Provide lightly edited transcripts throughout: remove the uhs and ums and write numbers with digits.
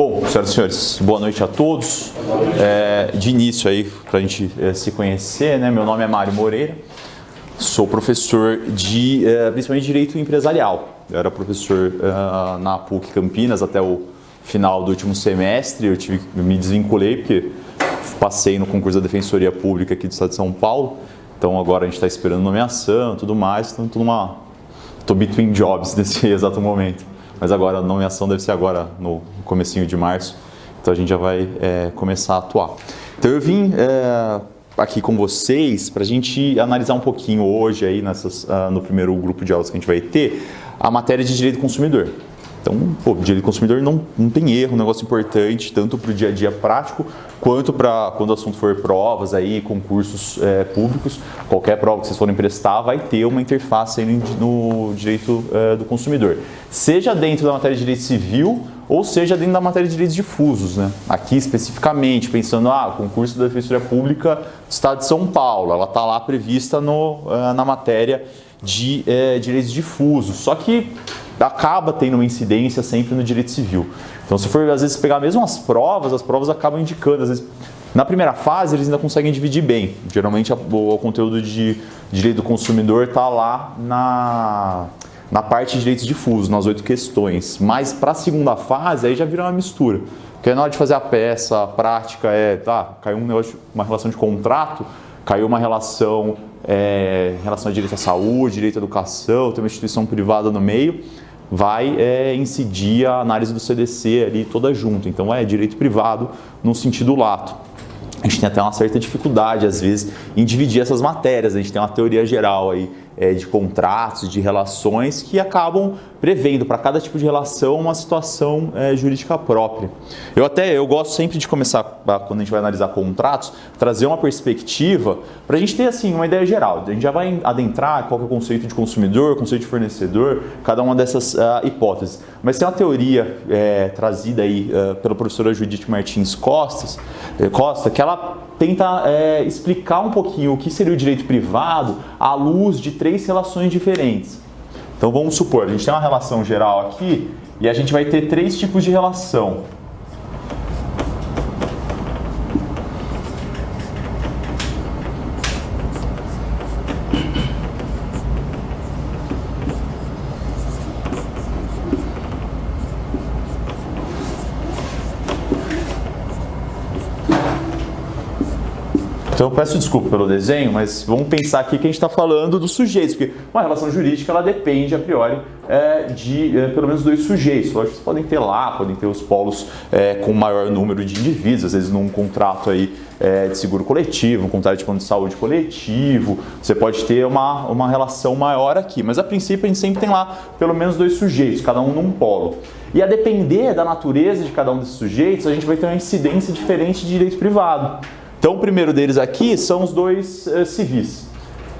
Bom, senhoras e senhores, boa noite a todos. De início aí, para a gente se conhecer, né? Meu nome é Mário Moreira, sou professor de, principalmente, Direito Empresarial. Eu era professor na PUC Campinas até o final do último semestre, eu me desvinculei porque passei no concurso da Defensoria Pública aqui do Estado de São Paulo, então agora a gente está esperando nomeação e tudo mais, então estou between jobs nesse exato momento. Mas agora a nomeação deve ser agora no comecinho de março, então a gente já vai começar a atuar. Então eu vim aqui com vocês para a gente analisar um pouquinho hoje aí no primeiro grupo de aulas que a gente vai ter, a matéria de direito do consumidor. Então, direito do consumidor não tem erro, um negócio importante, tanto para o dia a dia prático, quanto para quando o assunto for provas, aí, concursos públicos. Qualquer prova que vocês forem prestar vai ter uma interface aí no direito do consumidor. Seja dentro da matéria de direito civil, ou seja dentro da matéria de direitos difusos, né? Aqui especificamente, pensando, concurso da Defensoria Pública do Estado de São Paulo, ela está lá prevista na matéria de direitos difusos, só que acaba tendo uma incidência sempre no direito civil. Então, se for, às vezes, pegar mesmo as provas acabam indicando, às vezes, na primeira fase, eles ainda conseguem dividir bem. Geralmente, o conteúdo de direito do consumidor está lá na parte de direitos difusos, nas 8 questões. Mas, para a segunda fase, aí já vira uma mistura. Porque na hora de fazer a peça, a prática caiu uma relação de contrato, caiu uma relação a direito à saúde, direito à educação, tem uma instituição privada no meio, vai incidir a análise do CDC ali toda junto. Então é direito privado no sentido lato. A gente tem até uma certa dificuldade, às vezes, em dividir essas matérias. A gente tem uma teoria geral aí de contratos, de relações, que acabam prevendo para cada tipo de relação uma situação jurídica própria. Eu gosto sempre de começar, quando a gente vai analisar contratos, trazer uma perspectiva para a gente ter assim, uma ideia geral. A gente já vai adentrar qual que é o conceito de consumidor, conceito de fornecedor, cada uma dessas hipóteses. Mas tem uma teoria trazida aí pela professora Judite Martins Costa, que ela tenta explicar um pouquinho o que seria o direito privado à luz de 3 relações diferentes. Então vamos supor, a gente tem uma relação geral aqui e a gente vai ter 3 tipos de relação. Então eu peço desculpa pelo desenho, mas vamos pensar aqui que a gente está falando dos sujeitos, porque uma relação jurídica ela depende a priori de pelo menos 2 sujeitos. Lógico que vocês podem ter os polos com maior número de indivíduos, às vezes num contrato aí, de seguro coletivo, um contrato de plano de saúde coletivo, você pode ter uma relação maior aqui, mas a princípio a gente sempre tem lá pelo menos 2 sujeitos, cada um num polo. E a depender da natureza de cada um desses sujeitos, a gente vai ter uma incidência diferente de direito privado. Então, o primeiro deles aqui são os 2 civis.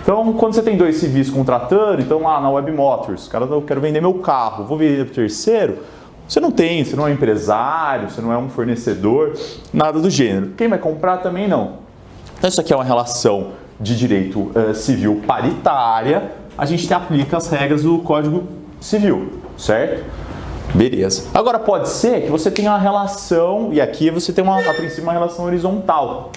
Então, quando você tem 2 civis contratando, então lá na Web Motors, cara, eu quero vender meu carro, vou vender para o terceiro, você não é um empresário, você não é um fornecedor, nada do gênero. Quem vai comprar também não. Então, isso aqui é uma relação de direito civil paritária, a gente aplica as regras do Código Civil, certo? Beleza. Agora pode ser que você tenha uma relação, e aqui você tem a princípio uma relação horizontal.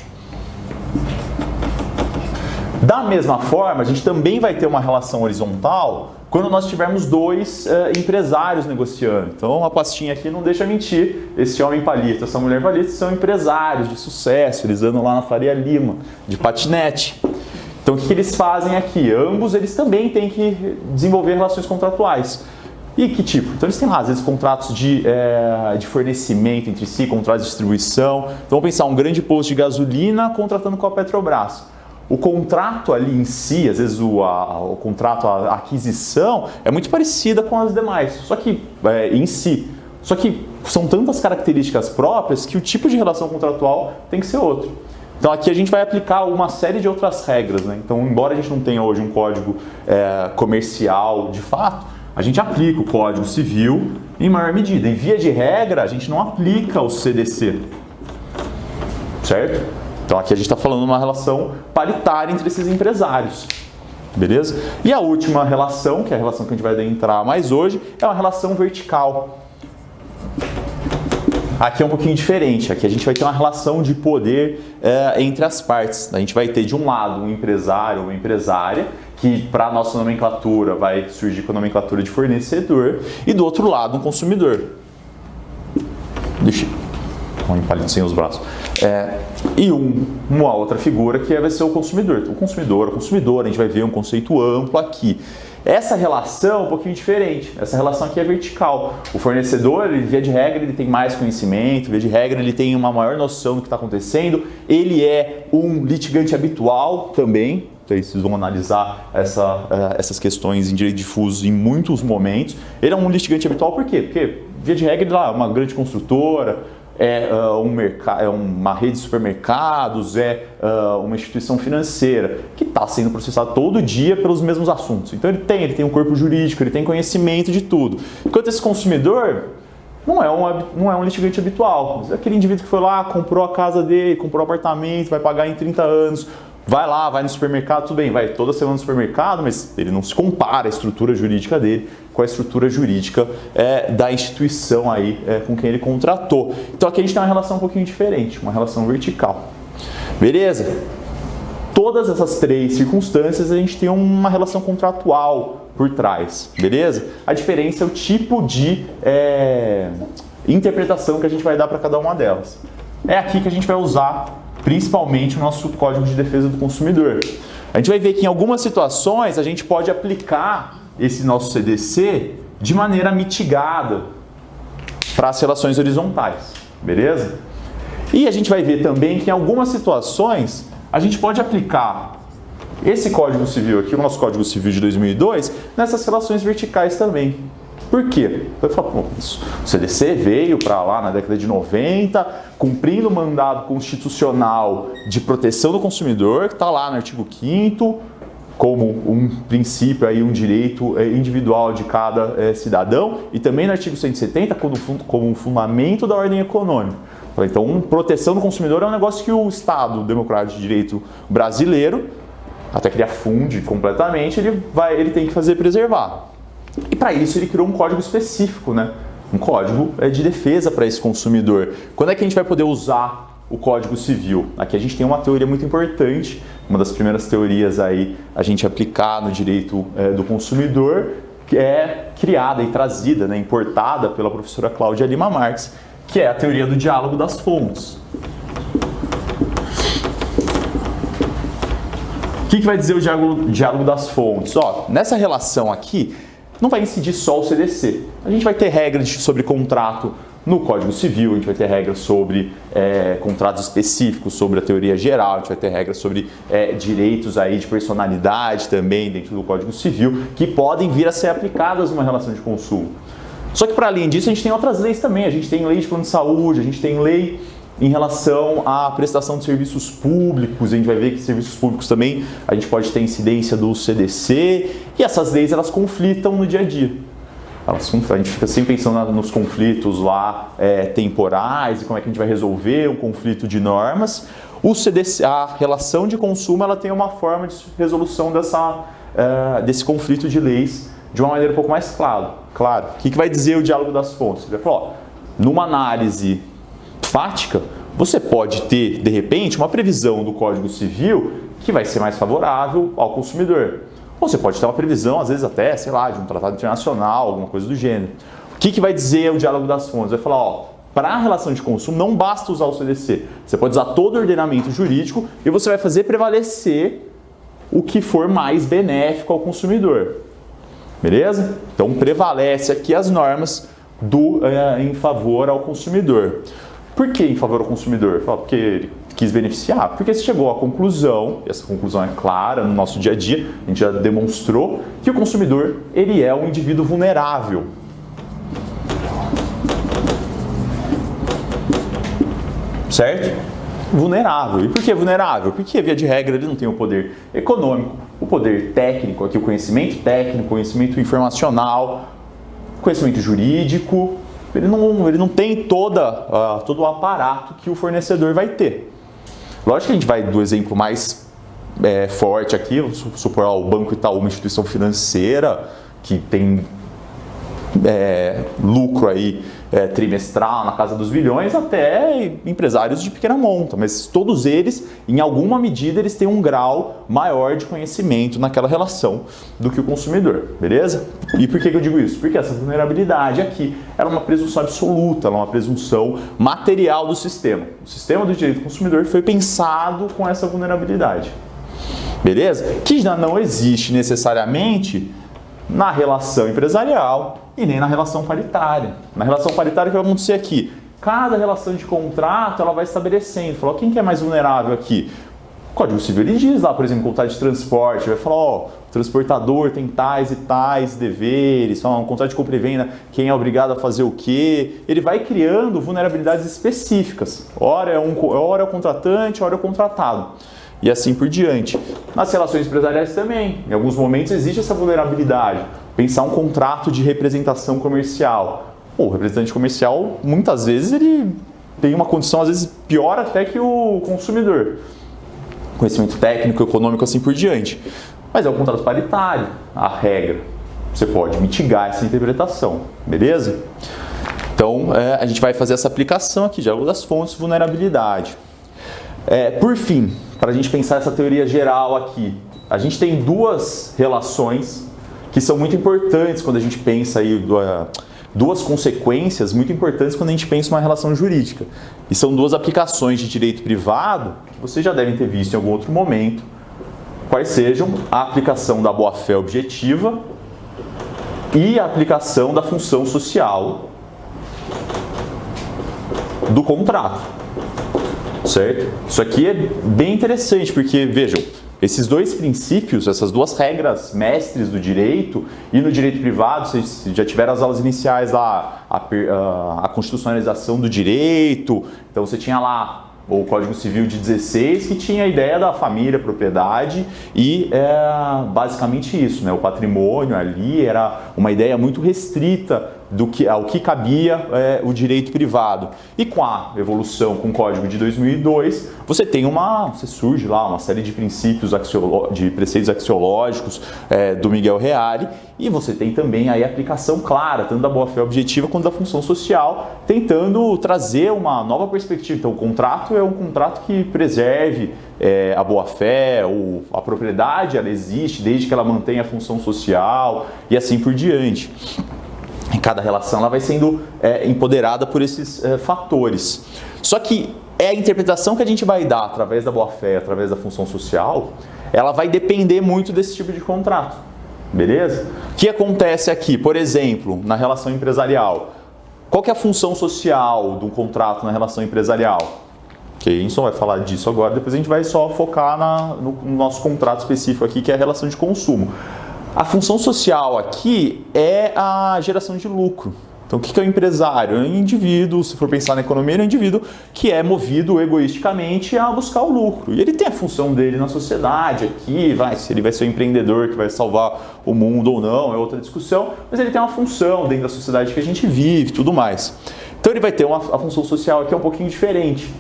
Da mesma forma, a gente também vai ter uma relação horizontal quando nós tivermos 2 empresários negociando. Então a pastinha aqui não deixa mentir, esse homem palito, essa mulher palito são empresários de sucesso, eles andam lá na Faria Lima, de patinete. Então o que eles fazem aqui? Ambos eles também têm que desenvolver relações contratuais. E que tipo? Então eles têm lá, às vezes, contratos de fornecimento entre si, contratos de distribuição. Então vamos pensar um grande posto de gasolina contratando com a Petrobras. O contrato ali em si, às vezes o contrato, a aquisição, é muito parecida com as demais, só que em si. Só que são tantas características próprias que o tipo de relação contratual tem que ser outro. Então aqui a gente vai aplicar uma série de outras regras, né? Então, embora a gente não tenha hoje um código comercial de fato, a gente aplica o Código Civil em maior medida. Em via de regra, a gente não aplica o CDC, certo? Então aqui a gente está falando de uma relação paritária entre esses empresários. Beleza? E a última relação, que é a relação que a gente vai adentrar mais hoje, é uma relação vertical. Aqui é um pouquinho diferente, aqui a gente vai ter uma relação de poder entre as partes. A gente vai ter de um lado um empresário ou uma empresária, que para a nossa nomenclatura vai surgir com a nomenclatura de fornecedor, e do outro lado um consumidor. Deixa eu palito sem os braços. E uma outra figura que vai ser o consumidor. Então, o consumidor, a consumidora, a gente vai ver um conceito amplo aqui. Essa relação é um pouquinho diferente. Essa relação aqui é vertical. O fornecedor, ele, via de regra, ele tem mais conhecimento, via de regra, ele tem uma maior noção do que está acontecendo. Ele é um litigante habitual também. Vocês vão analisar essas questões em direito difuso em muitos momentos. Ele é um litigante habitual por quê? Porque, via de regra, ele é uma grande construtora, uma rede de supermercados, uma instituição financeira que está sendo processada todo dia pelos mesmos assuntos. Então ele tem um corpo jurídico, ele tem conhecimento de tudo. Enquanto esse consumidor não é um litigante habitual. É aquele indivíduo que foi lá, comprou a casa dele, comprou o apartamento, vai pagar em 30 anos, vai no supermercado, tudo bem, vai toda semana no supermercado, mas ele não se compara a estrutura jurídica dele com a estrutura jurídica da instituição aí com quem ele contratou. Então aqui a gente tem uma relação um pouquinho diferente, uma relação vertical. Beleza? Todas essas três circunstâncias a gente tem uma relação contratual por trás, beleza? A diferença é o tipo de interpretação que a gente vai dar para cada uma delas. É aqui que a gente vai usar principalmente o nosso Código de Defesa do Consumidor. A gente vai ver que em algumas situações a gente pode aplicar esse nosso CDC de maneira mitigada para as relações horizontais, beleza? E a gente vai ver também que em algumas situações a gente pode aplicar esse Código Civil aqui, o nosso Código Civil de 2002, nessas relações verticais também. Por quê? Eu falo, o CDC veio para lá na década de 90, cumprindo o mandado constitucional de proteção do consumidor, que está lá no artigo 5º, como um princípio, aí, um direito individual de cada cidadão, e também no artigo 170, como um fundamento da ordem econômica. Então, proteção do consumidor é um negócio que o Estado Democrático de Direito brasileiro, até que ele afunde completamente, ele tem que fazer preservar. E para isso ele criou um código específico, né? Um código de defesa para esse consumidor. Quando é que a gente vai poder usar o Código Civil? Aqui a gente tem uma teoria muito importante, uma das primeiras teorias aí a gente aplicar no direito do consumidor, que é criada e trazida, né, importada pela professora Cláudia Lima Marques, que é a teoria do diálogo das fontes. O que vai dizer o diálogo das fontes? Nessa relação aqui, não vai incidir só o CDC. A gente vai ter regras sobre contrato no Código Civil, a gente vai ter regras sobre contratos específicos, sobre a teoria geral, a gente vai ter regras sobre direitos aí de personalidade também dentro do Código Civil, que podem vir a ser aplicadas numa relação de consumo. Só que para além disso, a gente tem outras leis também. A gente tem lei de plano de saúde, a gente tem lei em relação à prestação de serviços públicos, a gente vai ver que serviços públicos também a gente pode ter incidência do CDC, e essas leis elas conflitam no dia a dia. A gente fica sempre pensando nos conflitos lá temporais e como é que a gente vai resolver um conflito de normas. O CDC, a relação de consumo, ela tem uma forma de resolução desse conflito de leis de uma maneira um pouco mais clara. O que vai dizer o diálogo das fontes? Ele vai falar, numa análise fática, você pode ter, de repente, uma previsão do Código Civil que vai ser mais favorável ao consumidor. Ou você pode ter uma previsão, às vezes até, sei lá, de um tratado internacional, alguma coisa do gênero. O que vai dizer o diálogo das fontes? Vai falar, para a relação de consumo não basta usar o CDC. Você pode usar todo o ordenamento jurídico e você vai fazer prevalecer o que for mais benéfico ao consumidor. Beleza? Então prevalece aqui as normas em favor ao consumidor. Por que em favor ao consumidor? Porque ele quis beneficiar. Porque se chegou à conclusão, e essa conclusão é clara no nosso dia a dia, a gente já demonstrou que o consumidor ele é um indivíduo vulnerável. Certo? Vulnerável. E por que vulnerável? Porque, via de regra, ele não tem o poder econômico, o poder técnico, aqui o conhecimento técnico, conhecimento informacional, conhecimento jurídico. Ele não tem todo o aparato que o fornecedor vai ter. Lógico que a gente vai do exemplo mais forte aqui, vamos supor o Banco Itaú, uma instituição financeira que tem lucro aí trimestral na casa dos bilhões, até empresários de pequena monta, mas todos eles, em alguma medida, eles têm um grau maior de conhecimento naquela relação do que o consumidor, beleza? E por que eu digo isso? Porque essa vulnerabilidade aqui, ela é uma presunção absoluta, ela é uma presunção material do sistema. O sistema do direito do consumidor foi pensado com essa vulnerabilidade, beleza? Que já não existe necessariamente na relação empresarial e nem na relação paritária. Na relação paritária, o que vai acontecer aqui? Cada relação de contrato, ela vai estabelecendo, falou, quem que é mais vulnerável aqui? O Código Civil ele diz lá, por exemplo, contrato de transporte, vai falar, ó, o transportador tem tais e tais deveres, um contrato de compra e venda, quem é obrigado a fazer o quê? Ele vai criando vulnerabilidades específicas. Ora é o contratante, ora é o contratado. E assim por diante. Nas relações empresariais também, em alguns momentos existe essa vulnerabilidade. Pensar um contrato de representação comercial. O representante comercial, muitas vezes, ele tem uma condição, às vezes, pior até que o consumidor. Conhecimento técnico, econômico, assim por diante. Mas é o contrato paritário, a regra. Você pode mitigar essa interpretação, beleza? Então, a gente vai fazer essa aplicação aqui, diálogo das fontes, vulnerabilidade. Por fim, para a gente pensar essa teoria geral aqui, a gente tem duas relações que são muito importantes quando a gente pensa aí, duas consequências muito importantes quando a gente pensa uma relação jurídica. E são duas aplicações de direito privado que vocês já devem ter visto em algum outro momento, quais sejam a aplicação da boa-fé objetiva e a aplicação da função social do contrato. Certo? Isso aqui é bem interessante, porque, vejam, esses dois princípios, essas duas regras mestres do direito, e no direito privado, vocês já tiveram as aulas iniciais lá, a constitucionalização do direito, então você tinha lá o Código Civil de 16, que tinha a ideia da família, propriedade, e basicamente isso, né? O patrimônio ali era uma ideia muito restrita ao que cabia o direito privado. E com a evolução, com o Código de 2002, você surge lá uma série de princípios, de preceitos axiológicos do Miguel Reale, e você tem também aí a aplicação clara, tanto da boa-fé objetiva quanto da função social, tentando trazer uma nova perspectiva. Então, o contrato é um contrato que preserve a boa-fé, a propriedade, ela existe desde que ela mantenha a função social e assim por diante. Cada relação ela vai sendo empoderada por esses fatores. Só que a interpretação que a gente vai dar através da boa-fé, através da função social, ela vai depender muito desse tipo de contrato. Beleza? O que acontece aqui, por exemplo, na relação empresarial? Qual que é a função social do contrato na relação empresarial? Okay, a gente só vai falar disso agora, depois a gente vai só focar no nosso contrato específico aqui, que é a relação de consumo. A função social aqui é a geração de lucro. Então, o que é o empresário? É um indivíduo, se for pensar na economia, é um indivíduo que é movido egoisticamente a buscar o lucro. E ele tem a função dele na sociedade aqui, se ele vai ser um empreendedor que vai salvar o mundo ou não, é outra discussão, mas ele tem uma função dentro da sociedade que a gente vive e tudo mais. Então, ele vai ter a função social aqui um pouquinho diferente.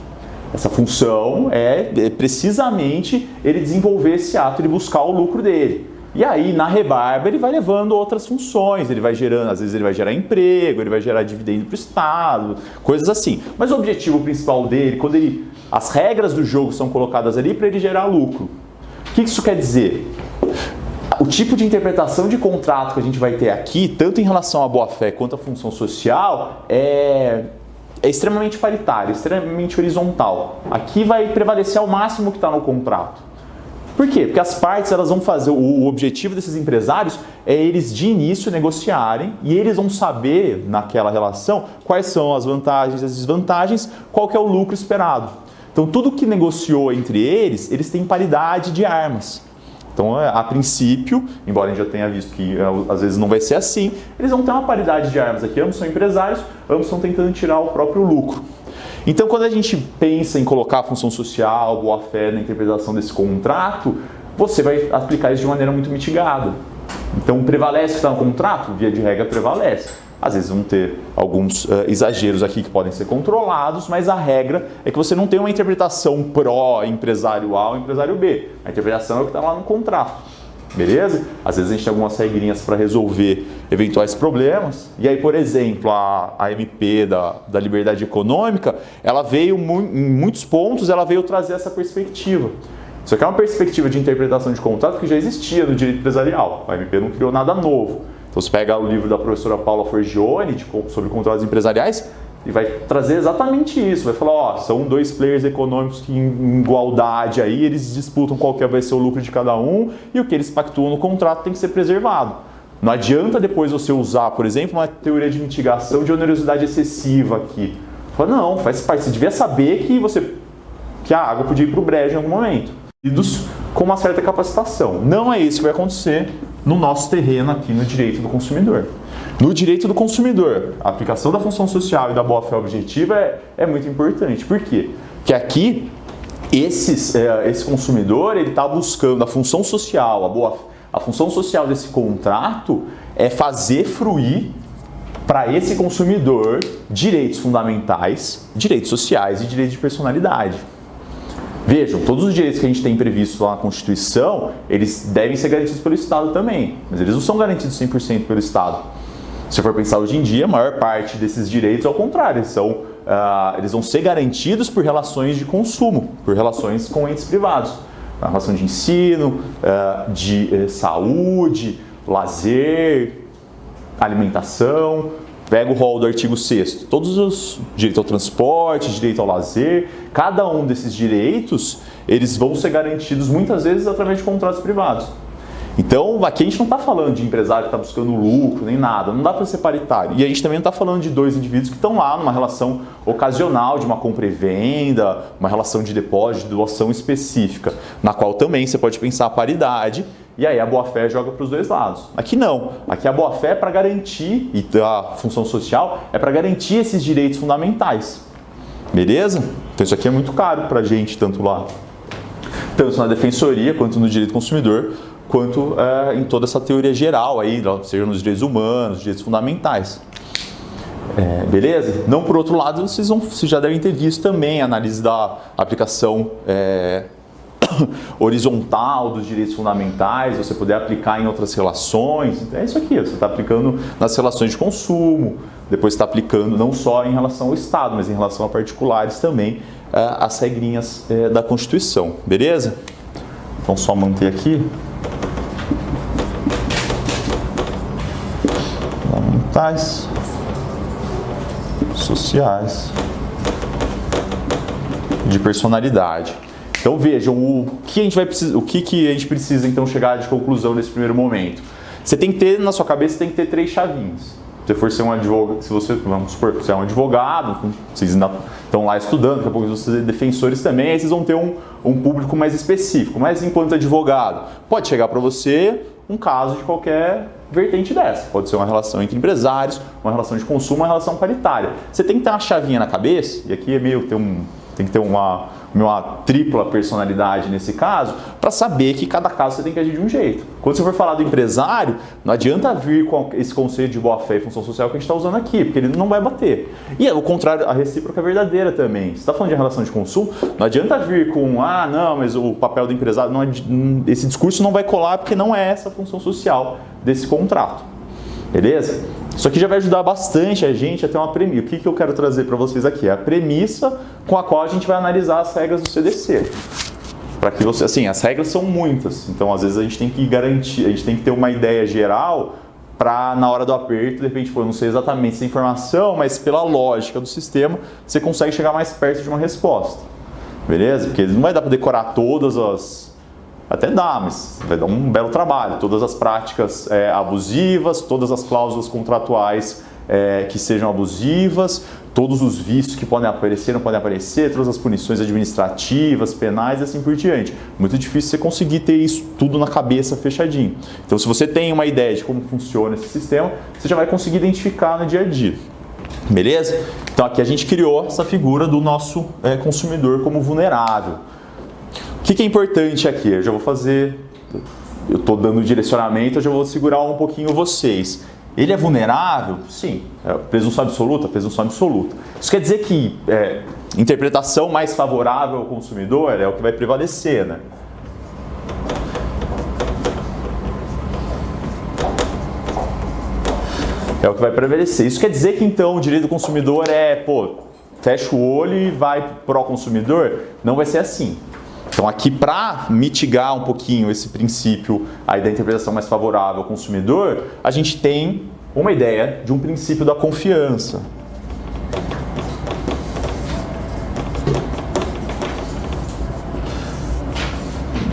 Essa função é precisamente ele desenvolver esse ato de buscar o lucro dele. E aí, na rebarba, ele vai levando outras funções, ele vai gerando, às vezes ele vai gerar emprego, ele vai gerar dividendo para o Estado, coisas assim. Mas o objetivo principal dele, as regras do jogo são colocadas ali para ele gerar lucro. O que isso quer dizer? O tipo de interpretação de contrato que a gente vai ter aqui, tanto em relação à boa-fé quanto à função social, é extremamente paritário, extremamente horizontal. Aqui vai prevalecer ao máximo o que está no contrato. Por quê? Porque as partes elas vão fazer, o objetivo desses empresários é eles de início negociarem e eles vão saber naquela relação quais são as vantagens e as desvantagens, qual que é o lucro esperado. Então tudo que negociou entre eles têm paridade de armas. Então, a princípio, embora a gente já tenha visto que às vezes não vai ser assim, eles vão ter uma paridade de armas aqui, ambos são empresários, ambos estão tentando tirar o próprio lucro. Então, quando a gente pensa em colocar a função social, boa-fé na interpretação desse contrato, você vai aplicar isso de maneira muito mitigada. Então, prevalece o que está no contrato? Via de regra, prevalece. Às vezes vão ter alguns exageros aqui que podem ser controlados, mas a regra é que você não tem uma interpretação pró-empresário A ou empresário B. A interpretação é o que está lá no contrato. beleza? Às vezes a gente tem algumas regrinhas para resolver eventuais problemas. E aí, por exemplo, a MP da liberdade econômica, ela veio, em muitos pontos, ela veio trazer essa perspectiva. Isso aqui é uma perspectiva de interpretação de contrato que já existia no direito empresarial. A MP não criou nada novo. Então, você pega o livro da professora Paula Forgione sobre contratos empresariais e vai trazer exatamente isso. Vai falar, ó, são dois players econômicos que em igualdade aí, eles disputam qual que vai ser o lucro de cada um e o que eles pactuam no contrato tem que ser preservado. Não adianta depois você usar, por exemplo, uma teoria de mitigação de onerosidade excessiva aqui. Fala, não, faz parte. Você devia saber que a água podia ir para o brejo em algum momento. Com uma certa capacitação. Não é isso que vai acontecer no nosso terreno aqui no direito do consumidor. No direito do consumidor, a aplicação da função social e da boa-fé objetiva é muito importante. Por quê? Porque aqui, esse consumidor ele está buscando a função social, a função social desse contrato é fazer fruir para esse consumidor direitos fundamentais, direitos sociais e direitos de personalidade. Vejam, todos os direitos que a gente tem previstos lá na Constituição, eles devem ser garantidos pelo Estado também, mas eles não são garantidos 100% pelo Estado. Se for pensar hoje em dia, a maior parte desses direitos, ao contrário, eles vão ser garantidos por relações de consumo, por relações com entes privados. A relação de ensino, de saúde, lazer, alimentação. Pega o rol do artigo 6º, todos os direitos ao transporte, direito ao lazer, cada um desses direitos, eles vão ser garantidos muitas vezes através de contratos privados. Então, aqui a gente não está falando de empresário que está buscando lucro, nem nada, não dá para ser paritário. E a gente também não está falando de dois indivíduos que estão lá numa relação ocasional de uma compra e venda, uma relação de depósito, de doação específica, na qual também você pode pensar a paridade, e aí a boa-fé joga para os dois lados. Aqui não, aqui a boa-fé é para garantir, e a função social é para garantir esses direitos fundamentais. Beleza? Então isso aqui é muito caro para a gente, tanto na defensoria, quanto no direito do consumidor, quanto em toda essa teoria geral, aí, seja nos direitos humanos, direitos fundamentais. Beleza? Não por outro lado, vocês já devem ter visto também a análise da aplicação horizontal dos direitos fundamentais, você poder aplicar em outras relações. É isso aqui, você está aplicando nas relações de consumo, depois está aplicando não só em relação ao Estado, mas em relação a particulares também, as regrinhas da Constituição. Beleza? Então, só manter aqui. Fundamentais, sociais, de personalidade. Então vejam, o que a gente precisa então chegar de conclusão nesse primeiro momento. Você tem que ter, na sua cabeça, tem que ter 3 chavinhas. Se for ser um advogado, vamos supor que você é um advogado, vocês ainda estão lá estudando, daqui a pouco vocês são defensores também, aí vocês vão ter um público mais específico. Mas enquanto advogado, pode chegar para você um caso de qualquer vertente dessa. Pode ser uma relação entre empresários, uma relação de consumo, uma relação paritária. Você tem que ter uma chavinha na cabeça, e aqui é tem que ter uma tripla personalidade nesse caso, para saber que cada caso você tem que agir de um jeito. Quando você for falar do empresário, não adianta vir com esse conceito de boa-fé e função social que a gente está usando aqui, porque ele não vai bater. E o contrário, a recíproca é verdadeira também. Você está falando de relação de consumo, não adianta vir com, não, mas o papel do empresário, esse discurso não vai colar porque não é essa a função social desse contrato. Beleza? Isso aqui já vai ajudar bastante a gente a ter uma premissa. O que eu quero trazer para vocês aqui? É a premissa com a qual a gente vai analisar as regras do CDC. Para que você, assim, as regras são muitas, então às vezes a gente tem que garantir, a gente tem que ter uma ideia geral para na hora do aperto, de repente, eu não sei exatamente essa informação, mas pela lógica do sistema, você consegue chegar mais perto de uma resposta. Beleza? Porque não vai dar para decorar todas as... Até dá, mas vai dar um belo trabalho. Todas as práticas abusivas, todas as cláusulas contratuais que sejam abusivas, todos os vícios que podem aparecer, não podem aparecer, todas as punições administrativas, penais e assim por diante. Muito difícil você conseguir ter isso tudo na cabeça fechadinho. Então, se você tem uma ideia de como funciona esse sistema, você já vai conseguir identificar no dia a dia. Beleza? Então, aqui a gente criou essa figura do nosso consumidor como vulnerável. O que é importante aqui? Eu já vou fazer, eu estou dando direcionamento, eu já vou segurar um pouquinho vocês. Ele é vulnerável? Sim. Presunção absoluta? Presunção absoluta. Isso quer dizer que interpretação mais favorável ao consumidor é o que vai prevalecer, né? É o que vai prevalecer. Isso quer dizer que então o direito do consumidor fecha o olho e vai pro consumidor? Não vai ser assim. Então aqui, para mitigar um pouquinho esse princípio aí da interpretação mais favorável ao consumidor, a gente tem uma ideia de um princípio da confiança.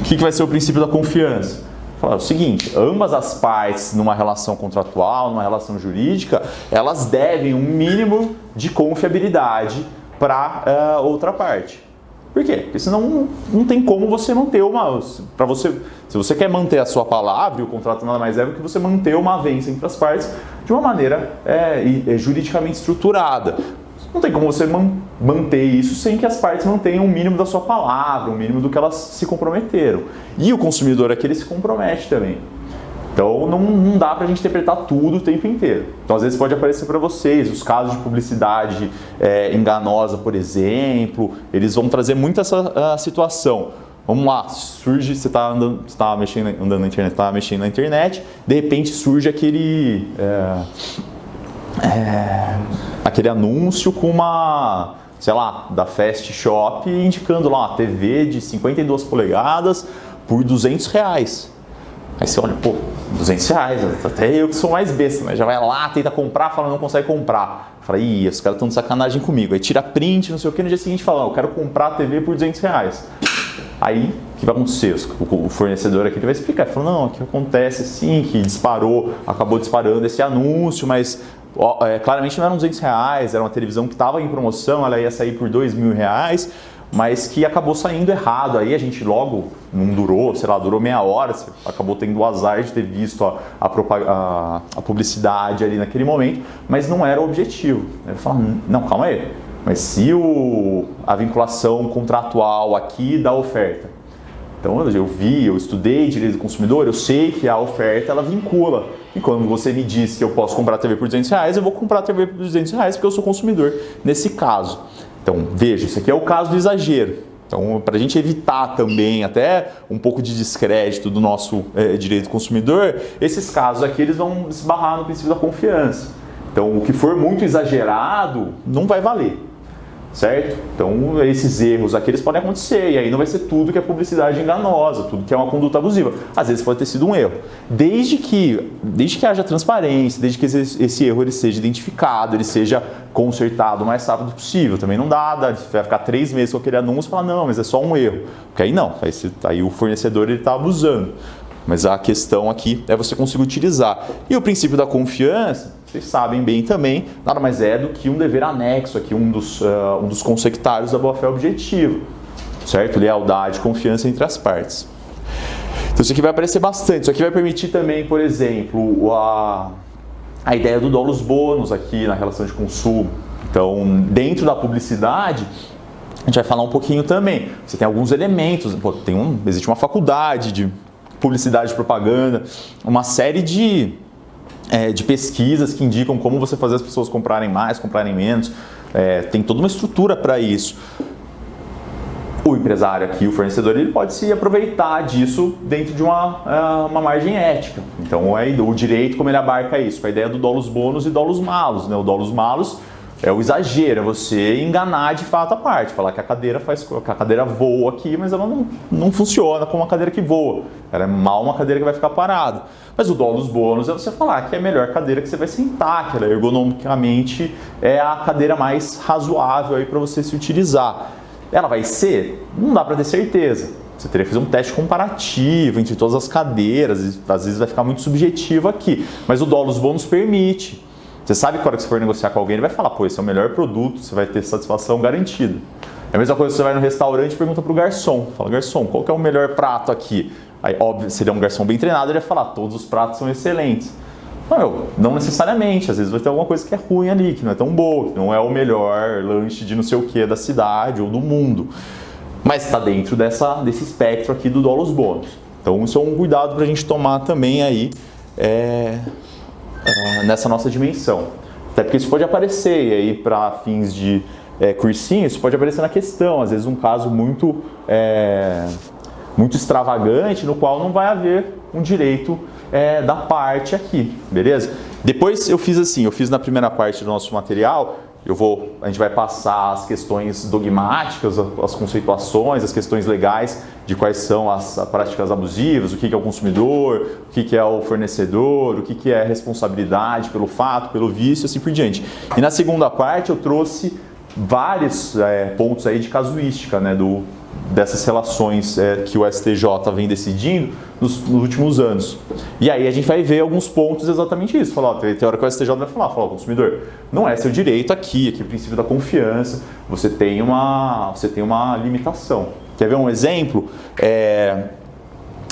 O que vai ser o princípio da confiança? Falar o seguinte, ambas as partes numa relação contratual, numa relação jurídica, elas devem um mínimo de confiabilidade para outra parte. Por quê? Porque senão não tem como você manter se você quer manter a sua palavra, e o contrato nada mais é do que você manter uma avença entre as partes de uma maneira juridicamente estruturada. Não tem como você manter isso sem que as partes mantenham o mínimo da sua palavra, o mínimo do que elas se comprometeram. E o consumidor aqui, ele se compromete também. Então não dá pra gente interpretar tudo o tempo inteiro. Então às vezes pode aparecer para vocês os casos de publicidade enganosa, por exemplo, eles vão trazer muito essa situação. Vamos lá, surge, você está andando na internet, de repente surge aquele anúncio com uma, sei lá, da Fast Shop indicando lá uma TV de 52 polegadas por R$200. Aí você olha, pô, R$200, até eu que sou mais besta, mas já vai lá, tenta comprar, fala não consegue comprar. Fala, ih, os caras estão de sacanagem comigo. Aí tira print, não sei o que, no dia seguinte fala, eu quero comprar a TV por R$200. Aí, o que vai acontecer? O fornecedor aqui ele vai explicar, ele fala, não, o que acontece assim, que acabou disparando esse anúncio, mas claramente não eram R$200, era uma televisão que estava em promoção, ela ia sair por R$2.000, mas que acabou saindo errado. Aí a gente logo, não durou, sei lá, durou meia hora, você acabou tendo o azar de ter visto a publicidade ali naquele momento, mas não era o objetivo. Ele fala, não, calma aí, mas se a vinculação contratual aqui da oferta, então eu estudei direito do consumidor, eu sei que a oferta ela vincula. E quando você me diz que eu posso comprar a TV por R$200, eu vou comprar a TV por R$200 porque eu sou consumidor nesse caso. Então, veja, isso aqui é o caso do exagero. Então, para a gente evitar também até um pouco de descrédito do nosso direito do consumidor, esses casos aqui eles vão esbarrar no princípio da confiança. Então, o que for muito exagerado não vai valer, certo? Então, esses erros aqui eles podem acontecer e aí não vai ser tudo que é publicidade enganosa, tudo que é uma conduta abusiva. Às vezes pode ter sido um erro. Desde que haja transparência, desde que esse erro ele seja identificado, ele seja consertado o mais rápido possível. Também não vai ficar 3 meses com aquele anúncio e falar, não, mas é só um erro. Porque aí não, aí o fornecedor está abusando. Mas a questão aqui é você conseguir utilizar. E o princípio da confiança, vocês sabem bem também, nada mais é do que um dever anexo aqui, um dos conceituários da boa-fé objetiva, certo? Lealdade, confiança entre as partes. Então isso aqui vai aparecer bastante. Isso aqui vai permitir também, por exemplo, a ideia do dolus bônus aqui na relação de consumo. Então, dentro da publicidade, a gente vai falar um pouquinho também. Você tem alguns elementos, existe uma faculdade de publicidade e propaganda, uma série de pesquisas que indicam como você fazer as pessoas comprarem mais, comprarem menos. Tem toda uma estrutura para isso. O empresário aqui, o fornecedor, ele pode se aproveitar disso dentro de uma margem ética. Então, o direito, como ele abarca isso? Com a ideia do dolus bônus e dolus malus, né? O dolus malus é o exagero, é você enganar de fato a parte, falar que a cadeira voa aqui, mas ela não funciona como uma cadeira que voa. Ela é mal uma cadeira que vai ficar parada. Mas o dolus bônus é você falar que é a melhor cadeira que você vai sentar, que ela ergonomicamente é a cadeira mais razoável aí para você se utilizar. Ela vai ser? Não dá para ter certeza. Você teria que fazer um teste comparativo entre todas as cadeiras, e às vezes vai ficar muito subjetivo aqui. Mas o dolus bônus permite. Você sabe que na hora que você for negociar com alguém, ele vai falar, pô, esse é o melhor produto, você vai ter satisfação garantida. É a mesma coisa que você vai no restaurante e pergunta pro garçom. Fala, garçom, qual que é o melhor prato aqui? Aí, óbvio, se ele é um garçom bem treinado, ele vai falar, todos os pratos são excelentes. Não necessariamente, às vezes vai ter alguma coisa que é ruim ali, que não é tão boa, que não é o melhor lanche de não sei o que da cidade ou do mundo. Mas está dentro desse espectro aqui do dolus bônus. Então isso é um cuidado para a gente tomar também aí nessa nossa dimensão. Até porque isso pode aparecer, e aí para fins de cursinho, isso pode aparecer na questão, às vezes um caso muito extravagante, no qual não vai haver um direito da parte aqui, beleza? Depois eu fiz assim, eu fiz na primeira parte do nosso material, a gente vai passar as questões dogmáticas, as conceituações, as questões legais de quais são as práticas abusivas, o que é o consumidor, o que é o fornecedor, o que é responsabilidade pelo fato, pelo vício, assim por diante. E na segunda parte eu trouxe vários pontos aí de casuística, né, dessas relações que o STJ vem decidindo nos últimos anos. E aí a gente vai ver alguns pontos exatamente isso. Falar, tem hora que o STJ vai falar, consumidor, não é seu direito aqui o princípio da confiança, você tem uma limitação. Quer ver um exemplo?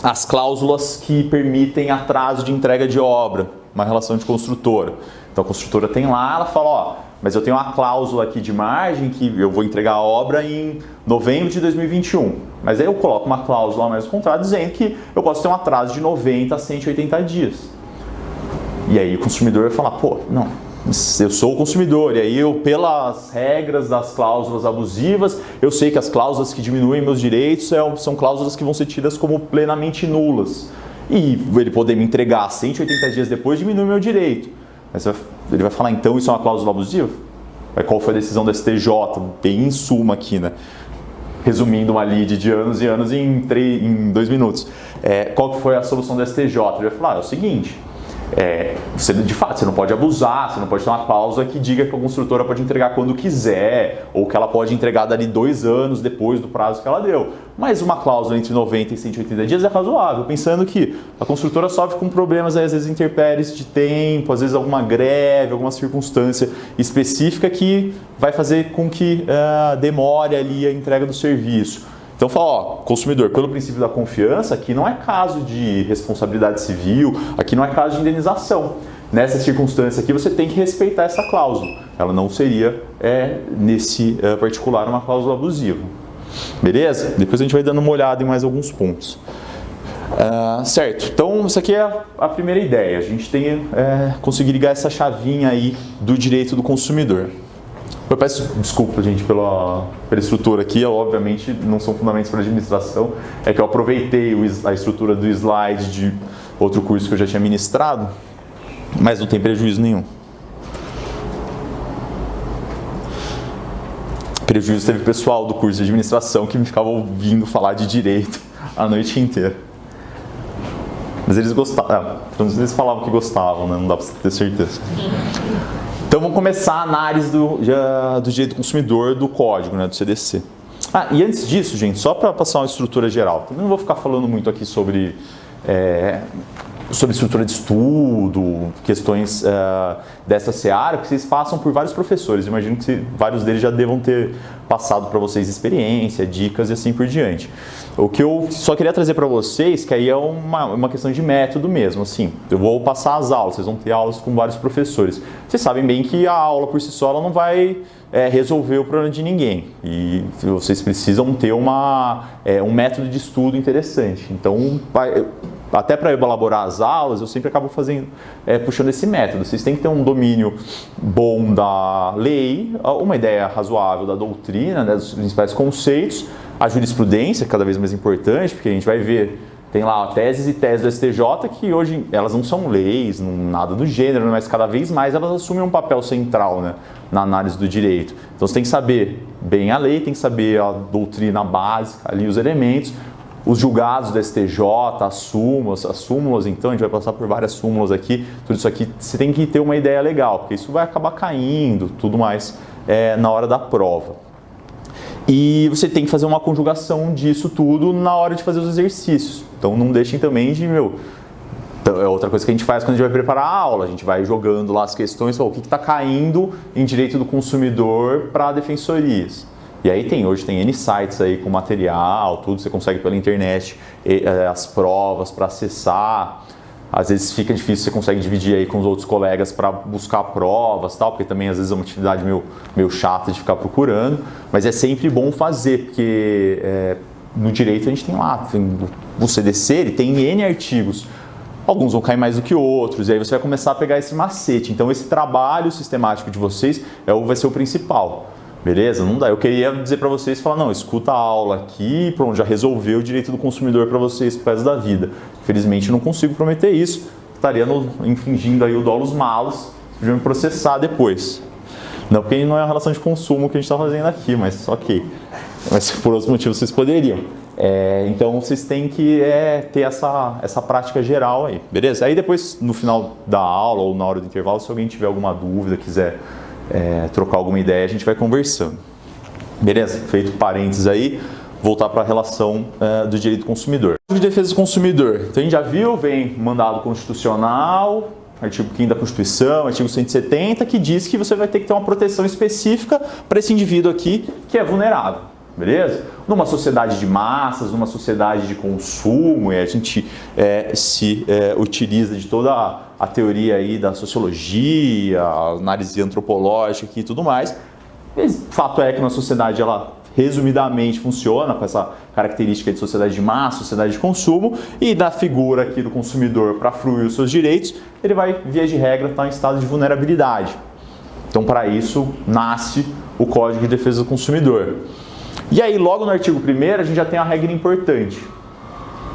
As cláusulas que permitem atraso de entrega de obra, uma relação de construtora. Então a construtora tem lá, ela fala, mas eu tenho uma cláusula aqui de margem que eu vou entregar a obra em novembro de 2021. Mas aí eu coloco uma cláusula mais no contrato dizendo que eu posso ter um atraso de 90 a 180 dias. E aí o consumidor vai falar, não, eu sou o consumidor, e aí eu, pelas regras das cláusulas abusivas, eu sei que as cláusulas que diminuem meus direitos são cláusulas que vão ser tidas como plenamente nulas. E ele poder me entregar 180 dias depois diminui meu direito. Mas ele vai falar, então isso é uma cláusula abusiva? Qual foi a decisão do STJ? Bem em suma aqui, né? Resumindo uma lide de anos e anos em 2 minutos. Qual que foi a solução do STJ? Ele vai falar, é o seguinte, de fato, você não pode abusar, você não pode ter uma cláusula que diga que a construtora pode entregar quando quiser, ou que ela pode entregar dali 2 anos depois do prazo que ela deu. Mas uma cláusula entre 90 e 180 dias é razoável, pensando que a construtora sofre com problemas, às vezes intempéries de tempo, às vezes alguma greve, alguma circunstância específica que vai fazer com que demore ali a entrega do serviço. Então fala, consumidor, pelo princípio da confiança, aqui não é caso de responsabilidade civil, aqui não é caso de indenização. Nessa circunstância aqui você tem que respeitar essa cláusula. Ela não seria, nesse particular, uma cláusula abusiva. Beleza? Depois a gente vai dando uma olhada em mais alguns pontos. Certo, então isso aqui é a primeira ideia. A gente tem conseguir ligar essa chavinha aí do direito do consumidor. Eu peço desculpa, gente, pela estrutura aqui, obviamente não são fundamentos para administração, é que eu aproveitei a estrutura do slide de outro curso que eu já tinha ministrado, mas não tem prejuízo nenhum. Prejuízo teve o pessoal do curso de administração que me ficava ouvindo falar de direito a noite inteira. Mas eles gostavam, eles falavam que gostavam, né? Não dá para ter certeza. Então vamos começar a análise do direito do consumidor do código, né, do CDC. E antes disso, gente, só para passar uma estrutura geral, também não vou ficar falando muito aqui sobre estrutura de estudo, questões dessa seara, porque vocês passam por vários professores, imagino que vários deles já devam ter passado para vocês experiência, dicas e assim por diante. O que eu só queria trazer para vocês, que aí é uma questão de método mesmo, assim, eu vou passar as aulas, vocês vão ter aulas com vários professores. Vocês sabem bem que a aula por si só ela não vai resolver o problema de ninguém, e vocês precisam ter um método de estudo interessante. Então, até para elaborar as aulas, eu sempre acabo puxando esse método. Vocês têm que ter um domínio bom da lei, uma ideia razoável da doutrina, né, dos principais conceitos, a jurisprudência, cada vez mais importante, porque a gente vai ver, tem lá teses e teses do STJ que hoje elas não são leis, nada do gênero, mas cada vez mais elas assumem um papel central, né, na análise do direito. Então você tem que saber bem a lei, tem que saber a doutrina básica, ali os elementos, os julgados do STJ, as súmulas, então a gente vai passar por várias súmulas aqui, tudo isso aqui você tem que ter uma ideia legal, porque isso vai acabar caindo, tudo mais na hora da prova. E você tem que fazer uma conjugação disso tudo na hora de fazer os exercícios. Então não deixem também de, é outra coisa que a gente faz quando a gente vai preparar a aula, a gente vai jogando lá as questões, o que está caindo em direito do consumidor para defensorias. E aí hoje tem N sites aí com material, tudo, você consegue pela internet as provas para acessar. Às vezes fica difícil, você consegue dividir aí com os outros colegas para buscar provas, tal, porque também às vezes é uma atividade meio chata de ficar procurando, mas é sempre bom fazer, porque no direito a gente tem lá, o CDC ele tem N artigos, alguns vão cair mais do que outros, e aí você vai começar a pegar esse macete. Então esse trabalho sistemático de vocês vai ser o principal. Beleza? Não dá. Eu queria dizer para vocês, falar, não, escuta a aula aqui, pronto, já resolveu o direito do consumidor para vocês pro resto da vida. Infelizmente eu não consigo prometer isso, estaria infringindo aí o dolus malus, de me processar depois. Não porque não é a relação de consumo que a gente está fazendo aqui, mas ok. Mas por outros motivos vocês poderiam. Então vocês têm que ter essa prática geral aí, beleza? Aí depois, no final da aula ou na hora do intervalo, se alguém tiver alguma dúvida, quiser trocar alguma ideia, a gente vai conversando. Beleza? Feito parênteses aí, voltar para a relação do direito do consumidor. De defesa do consumidor. Então a gente já viu, vem mandado constitucional, artigo 5º da Constituição, artigo 170, que diz que você vai ter que ter uma proteção específica para esse indivíduo aqui que é vulnerável. Beleza? Numa sociedade de massas, numa sociedade de consumo, e a gente se utiliza de toda a teoria aí da sociologia, a análise antropológica e tudo mais. O fato é que na sociedade ela resumidamente funciona com essa característica de sociedade de massa, sociedade de consumo, e da figura aqui do consumidor para fruir os seus direitos, ele vai, via de regra, estar em estado de vulnerabilidade. Então, para isso, nasce o Código de Defesa do Consumidor. E aí, logo no artigo 1º, a gente já tem uma regra importante.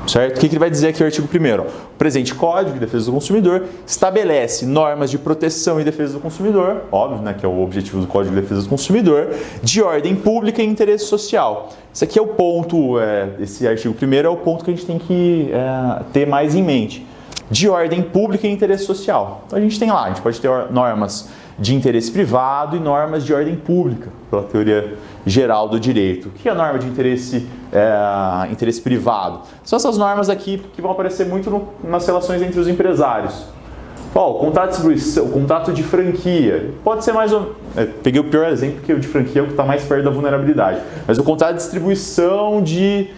Certo? O que ele vai dizer aqui no artigo 1º? O presente Código de Defesa do Consumidor estabelece normas de proteção e defesa do consumidor, óbvio, né, que é o objetivo do Código de Defesa do Consumidor, de ordem pública e interesse social. Esse aqui é o ponto, esse artigo 1º é o ponto que a gente tem que ter mais em mente. De ordem pública e interesse social. Então a gente tem lá, a gente pode ter normas de interesse privado e normas de ordem pública, pela teoria geral do direito. O que é a norma de interesse privado? São essas normas aqui que vão aparecer muito nas relações entre os empresários. O contrato de distribuição, o contrato de franquia, pode ser mais ou menos... peguei o pior exemplo, porque o de franquia é o que está mais perto da vulnerabilidade. Mas o contrato de distribuição de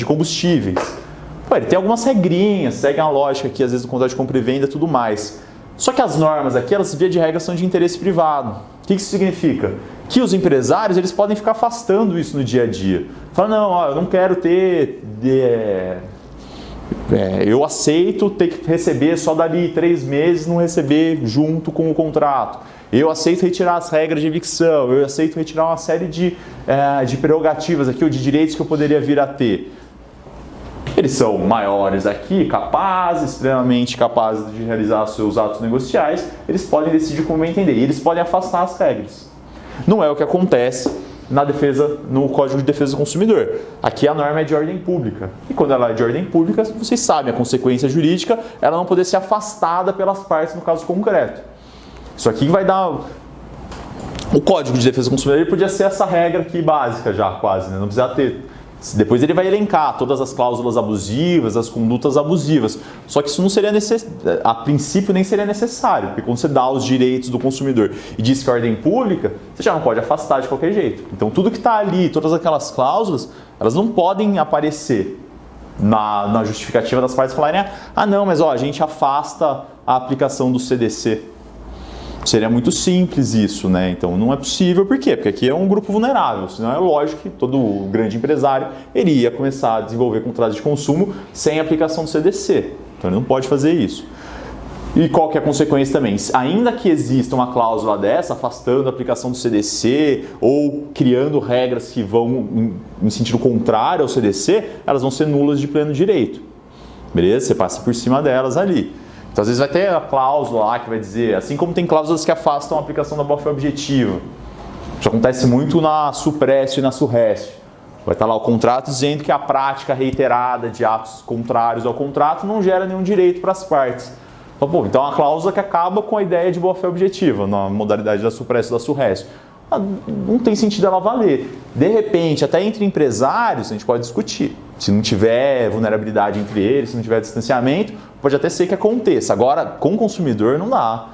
combustíveis. Ele tem algumas regrinhas, segue a lógica aqui, às vezes, do contrato de compra e venda e tudo mais. Só que as normas aqui, elas via de regra são de interesse privado. O que isso significa? Que os empresários, eles podem ficar afastando isso no dia a dia. Fala, não, eu não quero ter... eu aceito ter que receber só dali 3 meses, não receber junto com o contrato. Eu aceito retirar as regras de evicção, eu aceito retirar uma série de prerrogativas aqui, ou de direitos que eu poderia vir a ter. Eles são maiores aqui, capazes, extremamente capazes de realizar seus atos negociais, eles podem decidir como entender, e eles podem afastar as regras. Não é o que acontece no Código de Defesa do Consumidor. Aqui a norma é de ordem pública. E quando ela é de ordem pública, vocês sabem, a consequência jurídica, ela não poder ser afastada pelas partes no caso concreto. Isso aqui vai dar... O Código de Defesa do Consumidor ele podia ser essa regra aqui básica já, quase, né? Não precisa ter... Depois ele vai elencar todas as cláusulas abusivas, as condutas abusivas. Só que isso não seria necessário, a princípio nem seria necessário, porque quando você dá os direitos do consumidor e diz que é ordem pública, você já não pode afastar de qualquer jeito. Então tudo que está ali, todas aquelas cláusulas, elas não podem aparecer na justificativa das partes falarem, não, mas a gente afasta a aplicação do CDC. Seria muito simples isso, né? Então não é possível, por quê? Porque aqui é um grupo vulnerável, senão é lógico que todo grande empresário iria começar a desenvolver contratos de consumo sem aplicação do CDC. Então ele não pode fazer isso. E qual que é a consequência também? Ainda que exista uma cláusula dessa, afastando a aplicação do CDC ou criando regras que vão em sentido contrário ao CDC, elas vão ser nulas de pleno direito. Beleza? Você passa por cima delas ali. Então, às vezes vai ter a cláusula lá que vai dizer, assim como tem cláusulas que afastam a aplicação da boa-fé objetiva. Isso acontece muito na Supresso e na Surresto. Vai estar lá o contrato dizendo que a prática reiterada de atos contrários ao contrato não gera nenhum direito para as partes. Então, é uma cláusula que acaba com a ideia de boa-fé objetiva, na modalidade da Supresso e da Surresto. Não tem sentido ela valer. De repente, até entre empresários, a gente pode discutir. Se não tiver vulnerabilidade entre eles, se não tiver distanciamento, pode até ser que aconteça. Agora, com o consumidor, não dá.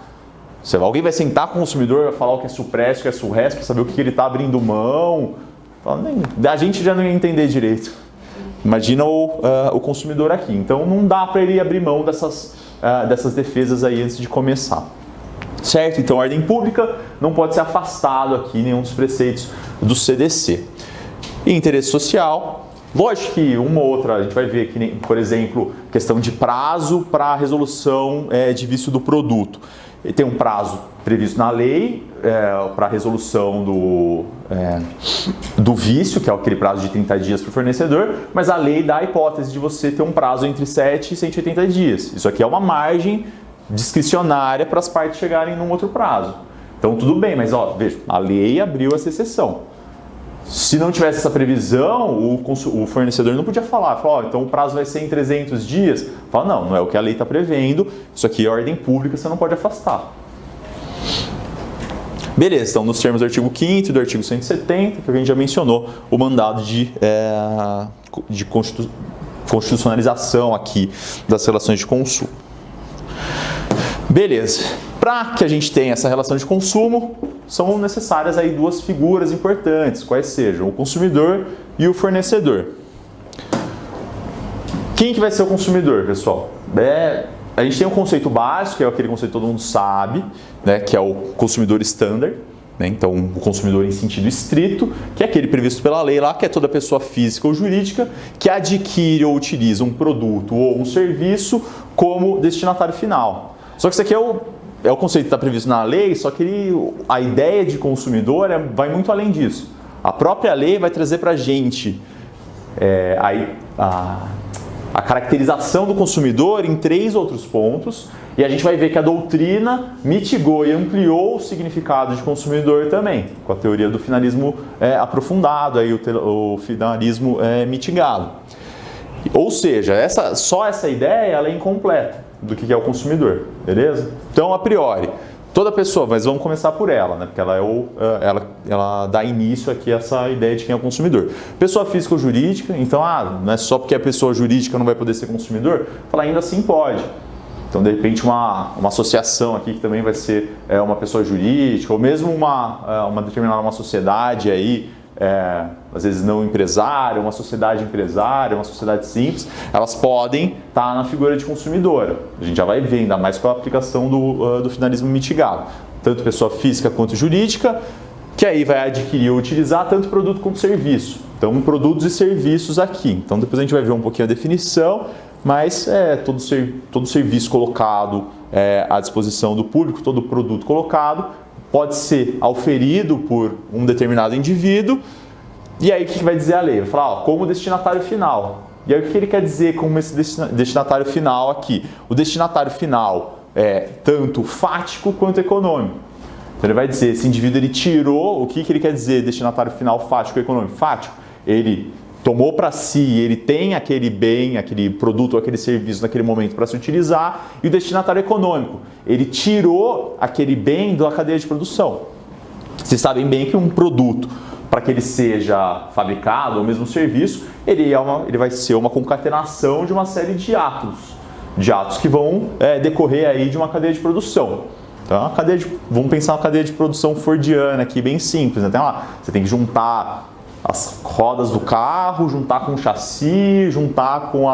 Alguém vai sentar com o consumidor, vai falar o que é Supresso, o que é Surresto, para saber o que ele está abrindo mão. A gente já não ia entender direito. Imagina o consumidor aqui. Então, não dá para ele abrir mão dessas defesas aí antes de começar. Certo? Então, a ordem pública não pode ser afastado aqui nenhum dos preceitos do CDC. E interesse social... Lógico que uma ou outra, a gente vai ver aqui, por exemplo, questão de prazo para a resolução de vício do produto. Ele tem um prazo previsto na lei, para a resolução do vício, que é aquele prazo de 30 dias para o fornecedor, mas a lei dá a hipótese de você ter um prazo entre 7 e 180 dias. Isso aqui é uma margem discricionária para as partes chegarem num outro prazo. Então tudo bem, mas veja, a lei abriu essa exceção. Se não tivesse essa previsão, o fornecedor não podia falar, então o prazo vai ser em 300 dias. Fala, não é o que a lei está prevendo, isso aqui é ordem pública, você não pode afastar. Beleza, então nos termos do artigo 5º e do artigo 170, que a gente já mencionou, o mandado de constitucionalização aqui das relações de consumo. Beleza, para que a gente tenha essa relação de consumo, são necessárias aí duas figuras importantes, quais sejam o consumidor e o fornecedor. Quem que vai ser o consumidor, pessoal? A gente tem um conceito básico, que é aquele conceito que todo mundo sabe, né, que é o consumidor standard, né, então o consumidor em sentido estrito, que é aquele previsto pela lei lá, que é toda pessoa física ou jurídica que adquire ou utiliza um produto ou um serviço como destinatário final. Só que isso aqui é o conceito que está previsto na lei, só que a ideia de consumidor vai muito além disso. A própria lei vai trazer para a gente a caracterização do consumidor em 3 outros pontos, e a gente vai ver que a doutrina mitigou e ampliou o significado de consumidor também, com a teoria do finalismo aprofundado, aí, o finalismo mitigado. Ou seja, só essa ideia ela é incompleta do que é o consumidor, beleza? Então, a priori, toda pessoa, mas vamos começar por ela, né? Porque ela dá início aqui a essa ideia de quem é o consumidor. Pessoa física ou jurídica, então, não é só porque a pessoa jurídica não vai poder ser consumidor, fala, ainda assim pode. Então, de repente, uma associação aqui que também vai ser uma pessoa jurídica, ou mesmo uma determinada sociedade aí, às vezes não empresária, uma sociedade empresária, uma sociedade simples, elas podem estar na figura de consumidora. A gente já vai ver, ainda mais com a aplicação do finalismo mitigado. Tanto pessoa física quanto jurídica, que aí vai adquirir ou utilizar tanto produto quanto serviço. Então, produtos e serviços aqui. Então, depois a gente vai ver um pouquinho a definição, mas todo serviço colocado à disposição do público, todo produto colocado, pode ser auferido por um determinado indivíduo, e aí o que vai dizer a lei? Vai falar, como destinatário final. E aí o que ele quer dizer com esse destinatário final aqui? O destinatário final é tanto fático quanto econômico. Então ele vai dizer, esse indivíduo ele tirou, o que ele quer dizer destinatário final fático ou econômico? Fático, ele tomou para si, ele tem aquele bem, aquele produto ou aquele serviço naquele momento para se utilizar, e o destinatário econômico, ele tirou aquele bem da cadeia de produção. Vocês sabem bem que um produto, para que ele seja fabricado, ou mesmo um serviço, ele vai ser uma concatenação de uma série de atos que vão decorrer aí de uma cadeia de produção. Então, vamos pensar uma cadeia de produção fordiana aqui, bem simples, né? Você tem que juntar as rodas do carro, juntar com o chassi, juntar com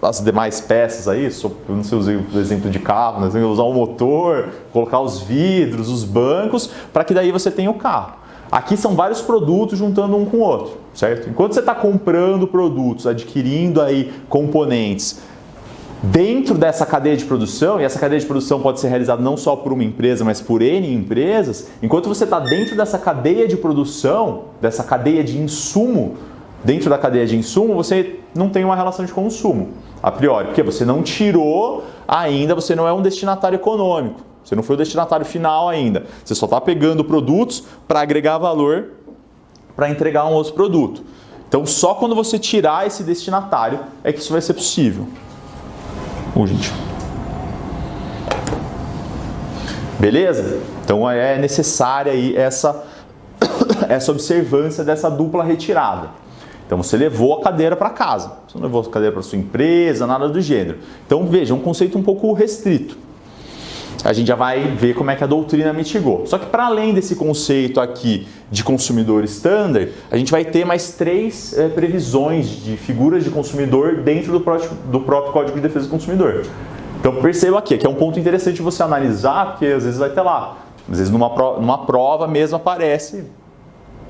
as demais peças aí, eu não sei usar o exemplo de carro, né? Você tem que usar o motor, colocar os vidros, os bancos, para que daí você tenha o carro. Aqui são vários produtos juntando um com o outro, certo? Enquanto você está comprando produtos, adquirindo aí componentes dentro dessa cadeia de produção, e essa cadeia de produção pode ser realizada não só por uma empresa, mas por N empresas, enquanto você está dentro dessa cadeia de produção, dessa cadeia de insumo, dentro da cadeia de insumo, você não tem uma relação de consumo, a priori, porque você não tirou ainda, você não é um destinatário econômico, você não foi o destinatário final ainda, você só está pegando produtos para agregar valor, para entregar um outro produto. Então, só quando você tirar esse destinatário é que isso vai ser possível. Gente. Beleza? Então é necessária aí essa observância dessa dupla retirada. Então você levou a cadeira para casa, você não levou a cadeira para sua empresa, nada do gênero. Então veja, é um conceito um pouco restrito. A gente já vai ver como é que a doutrina mitigou. Só que para além desse conceito aqui de consumidor standard, a gente vai ter mais 3 previsões de figuras de consumidor dentro do próprio Código de Defesa do Consumidor. Então perceba aqui, que é um ponto interessante você analisar, porque às vezes vai ter lá, às vezes numa prova mesmo aparece,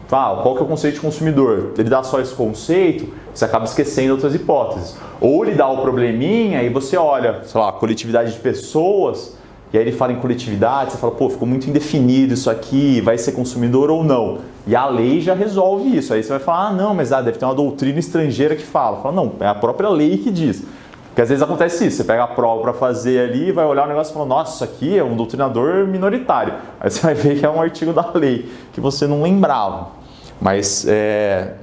qual que é o conceito de consumidor? Ele dá só esse conceito, você acaba esquecendo outras hipóteses. Ou ele dá o probleminha e você olha, sei lá, coletividade de pessoas, e aí ele fala em coletividade, você fala, pô, ficou muito indefinido isso aqui, vai ser consumidor ou não. E a lei já resolve isso. Aí você vai falar, ah, não, mas deve ter uma doutrina estrangeira que fala. Fala, não, é a própria lei que diz. Porque às vezes acontece isso, você pega a prova para fazer ali, vai olhar o negócio e fala, nossa, isso aqui é um doutrinador minoritário. Aí você vai ver que é um artigo da lei, que você não lembrava. Mas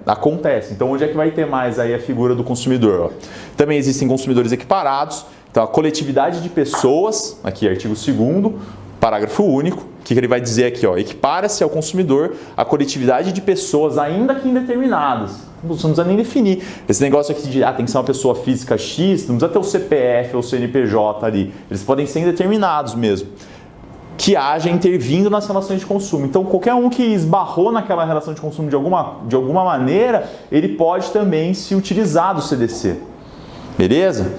acontece. Então onde é que vai ter mais aí a figura do consumidor? Ó? Também existem consumidores equiparados. Então a coletividade de pessoas, aqui artigo 2º, parágrafo único, o que ele vai dizer aqui? Equipara-se ao consumidor a coletividade de pessoas, ainda que indeterminadas. Não precisa nem definir. Esse negócio aqui de tem que ser uma pessoa física X, não precisa ter o CPF ou o CNPJ ali. Eles podem ser indeterminados mesmo. Que haja intervindo nas relações de consumo. Então, qualquer um que esbarrou naquela relação de consumo de alguma maneira, ele pode também se utilizar do CDC. Beleza?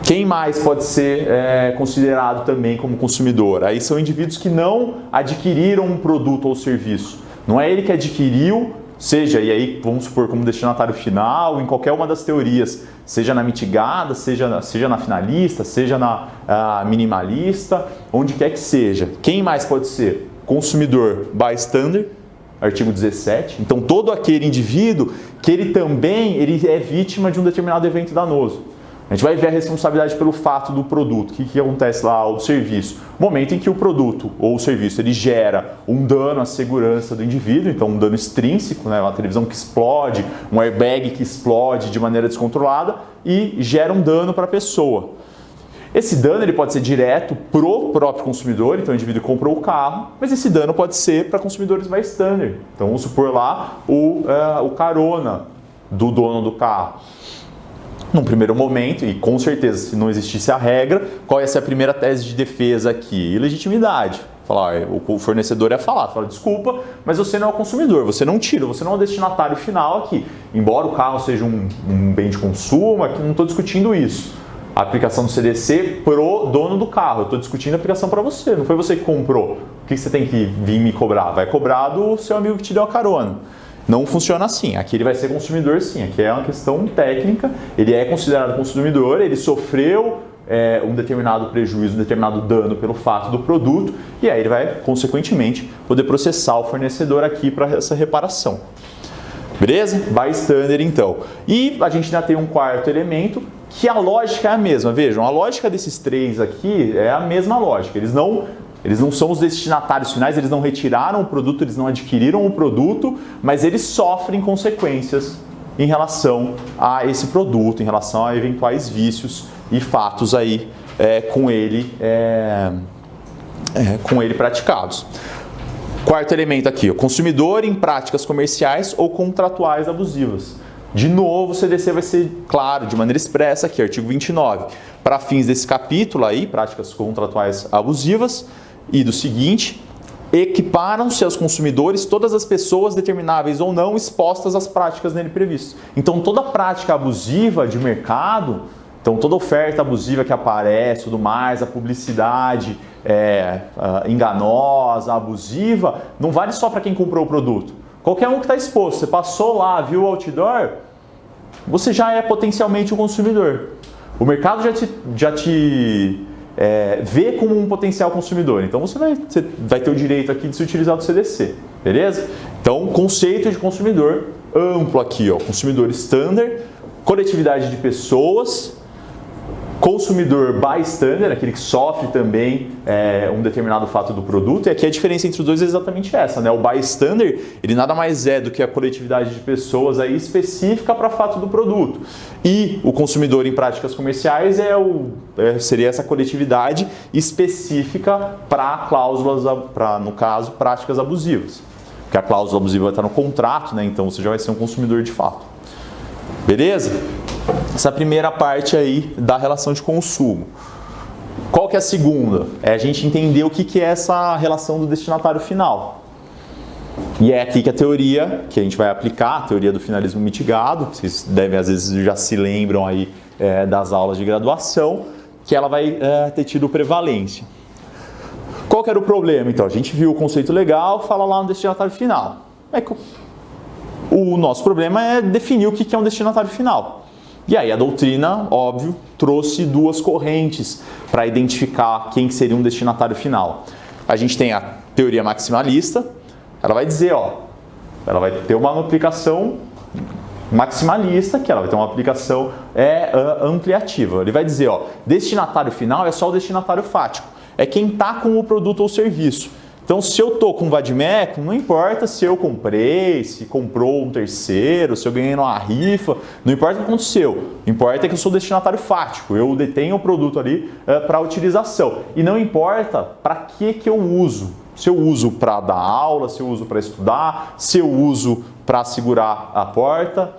Quem mais pode ser considerado também como consumidor? Aí são indivíduos que não adquiriram um produto ou serviço. Não é ele que adquiriu, seja, e aí vamos supor como destinatário final, em qualquer uma das teorias, seja na mitigada, seja na finalista, seja na minimalista, onde quer que seja. Quem mais pode ser? Consumidor bystander, artigo 17. Então todo aquele indivíduo que ele é vítima de um determinado evento danoso. A gente vai ver a responsabilidade pelo fato do produto. O que acontece lá, ou do serviço? Momento em que o produto ou o serviço ele gera um dano à segurança do indivíduo, então um dano extrínseco, né? Uma televisão que explode, um airbag que explode de maneira descontrolada e gera um dano para a pessoa. Esse dano ele pode ser direto para o próprio consumidor, então o indivíduo comprou o carro, mas esse dano pode ser para consumidores bystander. Então vamos supor lá o carona do dono do carro. Num primeiro momento, e com certeza se não existisse a regra, qual ia ser a primeira tese de defesa aqui? Ilegitimidade. O fornecedor ia falar, desculpa, mas você não é o consumidor, você não tira, você não é o destinatário final aqui. Embora o carro seja um bem de consumo, aqui não estou discutindo isso. A aplicação do CDC pro dono do carro, eu estou discutindo a aplicação para você, não foi você que comprou. O que você tem que vir me cobrar? Vai cobrar do seu amigo que te deu a carona. Não funciona assim. Aqui ele vai ser consumidor sim. Aqui é uma questão técnica. Ele é considerado consumidor, ele sofreu um determinado prejuízo, um determinado dano pelo fato do produto e aí ele vai, consequentemente, poder processar o fornecedor aqui para essa reparação. Beleza? Bystander, então. E a gente ainda tem um quarto elemento que a lógica é a mesma. Vejam, a lógica desses três aqui é a mesma lógica. Eles não são os destinatários finais, eles não retiraram o produto, eles não adquiriram o produto, mas eles sofrem consequências em relação a esse produto, em relação a eventuais vícios e fatos aí com ele praticados. Quarto elemento aqui, o consumidor em práticas comerciais ou contratuais abusivas. De novo, o CDC vai ser claro, de maneira expressa aqui, artigo 29. Para fins desse capítulo aí, práticas contratuais abusivas, e do seguinte, equiparam-se aos consumidores todas as pessoas determináveis ou não expostas às práticas nele previstas. Então toda prática abusiva de mercado, então toda oferta abusiva que aparece, tudo mais, a publicidade enganosa, abusiva, não vale só para quem comprou o produto. Qualquer um que está exposto, você passou lá, viu o outdoor, você já é potencialmente um consumidor. O mercado já te vê como um potencial consumidor. Então você vai ter o direito aqui de se utilizar do CDC, beleza? Então, conceito de consumidor amplo aqui, consumidor standard, coletividade de pessoas, consumidor bystander, aquele que sofre também um determinado fato do produto, e aqui a diferença entre os dois é exatamente essa, né? O bystander, ele nada mais é do que a coletividade de pessoas aí específica para fato do produto, e o consumidor em práticas comerciais seria essa coletividade específica para cláusulas, no caso, práticas abusivas, porque a cláusula abusiva vai estar no contrato, né? Então você já vai ser um consumidor de fato. Beleza? Essa primeira parte aí da relação de consumo. Qual que é a segunda? É a gente entender o que é essa relação do destinatário final. E é aqui que a teoria que a gente vai aplicar, a teoria do finalismo mitigado, que vocês devem, às vezes, já se lembram aí das aulas de graduação, que ela vai ter tido prevalência. Qual que era o problema? Então, a gente viu o conceito legal, fala lá no destinatário final. O nosso problema é definir o que é um destinatário final. E aí a doutrina, óbvio, trouxe duas correntes para identificar quem que seria um destinatário final. A gente tem a teoria maximalista, ela vai dizer, ela vai ter uma aplicação maximalista, que ela vai ter uma aplicação ampliativa. Ele vai dizer, destinatário final é só o destinatário fático, é quem está com o produto ou serviço. Então, se eu estou com um vadimécum, não importa se eu comprei, se comprou um terceiro, se eu ganhei numa rifa, não importa o que aconteceu. O importa é que eu sou destinatário fático, eu detenho o produto ali para utilização. E não importa para que eu uso. Se eu uso para dar aula, se eu uso para estudar, se eu uso para segurar a porta,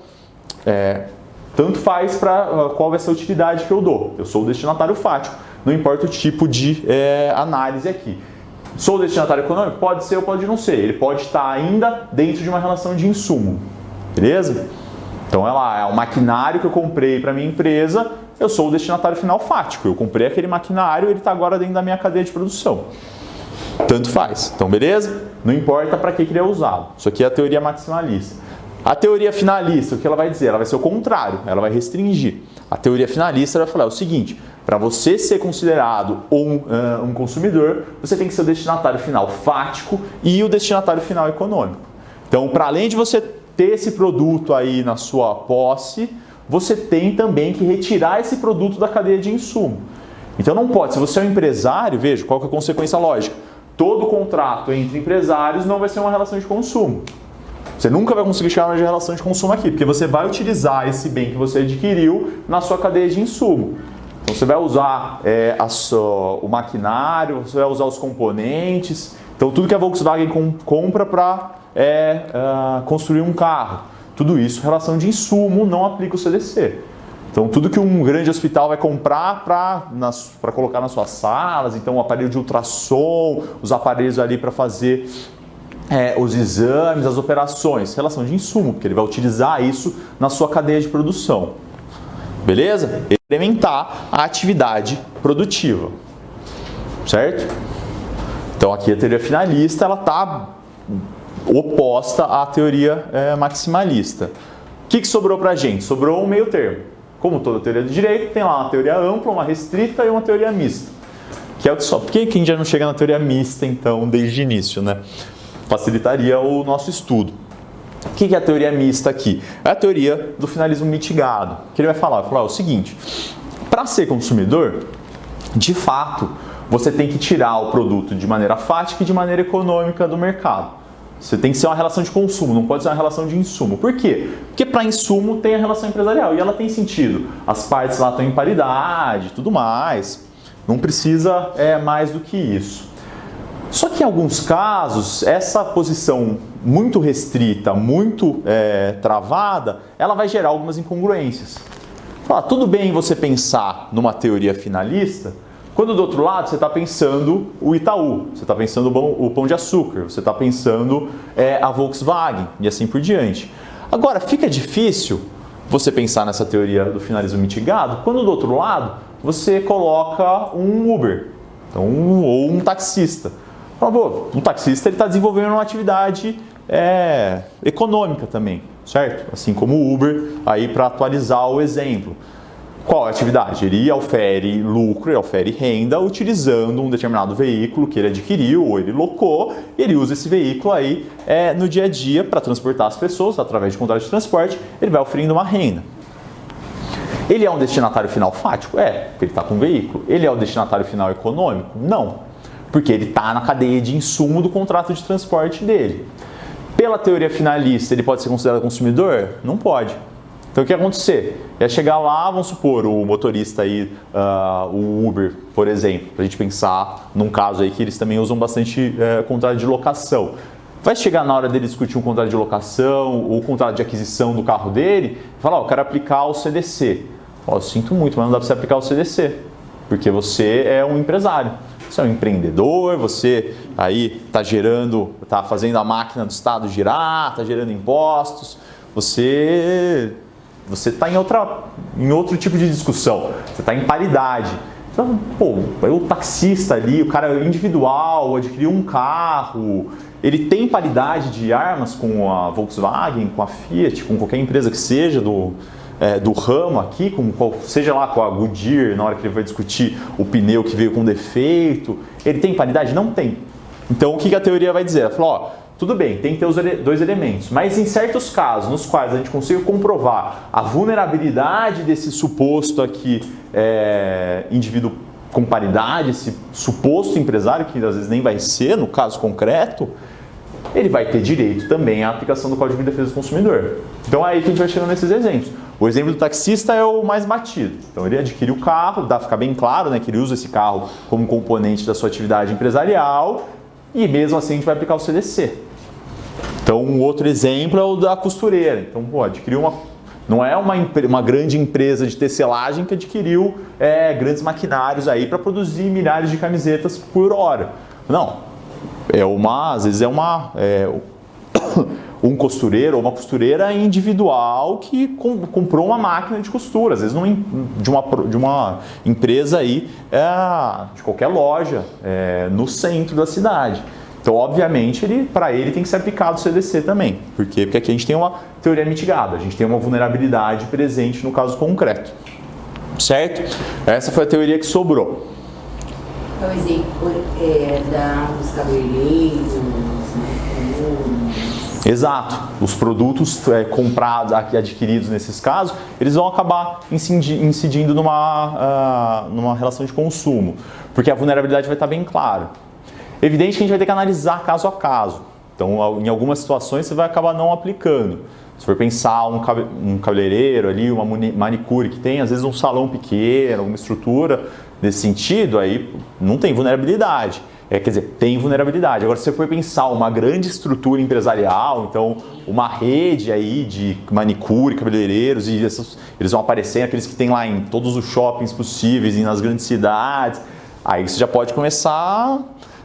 tanto faz para qual vai ser a utilidade que eu dou. Eu sou o destinatário fático, não importa o tipo de análise aqui. Sou o destinatário econômico? Pode ser ou pode não ser. Ele pode estar ainda dentro de uma relação de insumo. Beleza? Então é o maquinário que eu comprei para minha empresa, eu sou o destinatário final fático. Eu comprei aquele maquinário, ele está agora dentro da minha cadeia de produção. Tanto faz. Então, beleza? Não importa para que ele é usado. Isso aqui é a teoria maximalista. A teoria finalista, o que ela vai dizer? Ela vai ser o contrário, ela vai restringir. A teoria finalista vai falar o seguinte: para você ser considerado um consumidor, você tem que ser o destinatário final fático e o destinatário final econômico. Então, para além de você ter esse produto aí na sua posse, você tem também que retirar esse produto da cadeia de insumo. Então não pode, se você é um empresário, veja, qual que é a consequência lógica? Todo contrato entre empresários não vai ser uma relação de consumo. Você nunca vai conseguir chegar na relação de consumo aqui, porque você vai utilizar esse bem que você adquiriu na sua cadeia de insumo. Então você vai usar o maquinário, você vai usar os componentes, então tudo que a Volkswagen compra para construir um carro, tudo isso relação de insumo, não aplica o CDC. Então tudo que um grande hospital vai comprar para colocar nas suas salas, então o aparelho de ultrassom, os aparelhos ali para fazer os exames, as operações, relação de insumo, porque ele vai utilizar isso na sua cadeia de produção. Beleza? Implementar a atividade produtiva. Certo? Então aqui a teoria finalista, ela está oposta à teoria maximalista. O que sobrou para a gente? Sobrou um meio termo. Como toda teoria do direito, tem lá uma teoria ampla, uma restrita e uma teoria mista. Que é o que só. Por que a gente já não chega na teoria mista, então, desde o início, né? Facilitaria o nosso estudo. O que é a teoria mista aqui? É a teoria do finalismo mitigado. Que ele vai falar o seguinte: para ser consumidor, de fato, você tem que tirar o produto de maneira fática e de maneira econômica do mercado. Você tem que ser uma relação de consumo, não pode ser uma relação de insumo. Por quê? Porque para insumo tem a relação empresarial e ela tem sentido. As partes lá estão em paridade e tudo mais. Não precisa mais do que isso. Só que em alguns casos, essa posição muito restrita, muito travada, ela vai gerar algumas incongruências. Tudo bem você pensar numa teoria finalista, quando do outro lado você está pensando o Itaú, você está pensando o Pão de Açúcar, você está pensando a Volkswagen e assim por diante. Agora, fica difícil você pensar nessa teoria do finalismo mitigado quando do outro lado você coloca um Uber ou um taxista. Um taxista está desenvolvendo uma atividade econômica também, certo? Assim como o Uber, aí para atualizar o exemplo. Qual é a atividade? Ele ofere lucro, ele ofere renda utilizando um determinado veículo que ele adquiriu ou ele locou, e ele usa esse veículo aí no dia a dia para transportar as pessoas através de contrato de transporte, ele vai oferindo uma renda. Ele é um destinatário final fático? Porque ele está com um veículo. Ele é o destinatário final econômico? Não, porque ele está na cadeia de insumo do contrato de transporte dele. Pela teoria finalista, ele pode ser considerado consumidor? Não pode. Então o que ia acontecer? Ia chegar lá, vamos supor, o motorista aí, o Uber, por exemplo, para a gente pensar num caso aí que eles também usam bastante contrato de locação. Vai chegar na hora dele discutir um contrato de locação ou contrato de aquisição do carro dele e falar, eu quero aplicar o CDC. Eu sinto muito, mas não dá para você aplicar o CDC, porque você é um empresário. Você é um empreendedor, você aí está fazendo a máquina do Estado girar, está gerando impostos, você está em outro tipo de discussão, você está em paridade. Então, o taxista ali, o cara individual, adquiriu um carro, ele tem paridade de armas com a Volkswagen, com a Fiat, com qualquer empresa que seja do ramo aqui, seja lá com a Goodyear, na hora que ele vai discutir o pneu que veio com defeito, ele tem paridade? Não tem. Então o que a teoria vai dizer? Ela falou, ó, tudo bem, tem que ter os dois elementos, mas em certos casos nos quais a gente consiga comprovar a vulnerabilidade desse suposto aqui indivíduo com paridade, esse suposto empresário, que às vezes nem vai ser, no caso concreto, ele vai ter direito também à aplicação do Código de Defesa do Consumidor. Então é aí que a gente vai chegando nesses exemplos. O exemplo do taxista é o mais batido. Então ele adquire o carro, dá para ficar bem claro, né, que ele usa esse carro como componente da sua atividade empresarial e mesmo assim a gente vai aplicar o CDC. Então um outro exemplo é o da costureira. Então, adquiriu não é uma grande empresa de tecelagem que adquiriu grandes maquinários aí para produzir milhares de camisetas por hora. Não. Às vezes um costureiro ou uma costureira individual que comprou uma máquina de costura, às vezes de uma empresa aí, de qualquer loja, no centro da cidade. Então, obviamente, para ele tem que ser aplicado o CDC também. Por quê? Porque aqui a gente tem uma teoria mitigada, a gente tem uma vulnerabilidade presente no caso concreto. Certo? Essa foi a teoria que sobrou. O exemplo dos cabeleireiros, Exato. Os produtos comprados, adquiridos nesses casos, eles vão acabar incidindo numa relação de consumo, porque a vulnerabilidade vai estar bem clara. Evidente que a gente vai ter que analisar caso a caso. Então, em algumas situações, você vai acabar não aplicando. Se for pensar um cabeleireiro ali, uma manicure que tem, às vezes, um salão pequeno, alguma estrutura nesse sentido, aí não tem vulnerabilidade. Quer dizer, tem vulnerabilidade. Agora, se você for pensar uma grande estrutura empresarial, então uma rede aí de manicure, cabeleireiros, e eles vão aparecer, aqueles que tem lá em todos os shoppings possíveis e nas grandes cidades, aí você já pode começar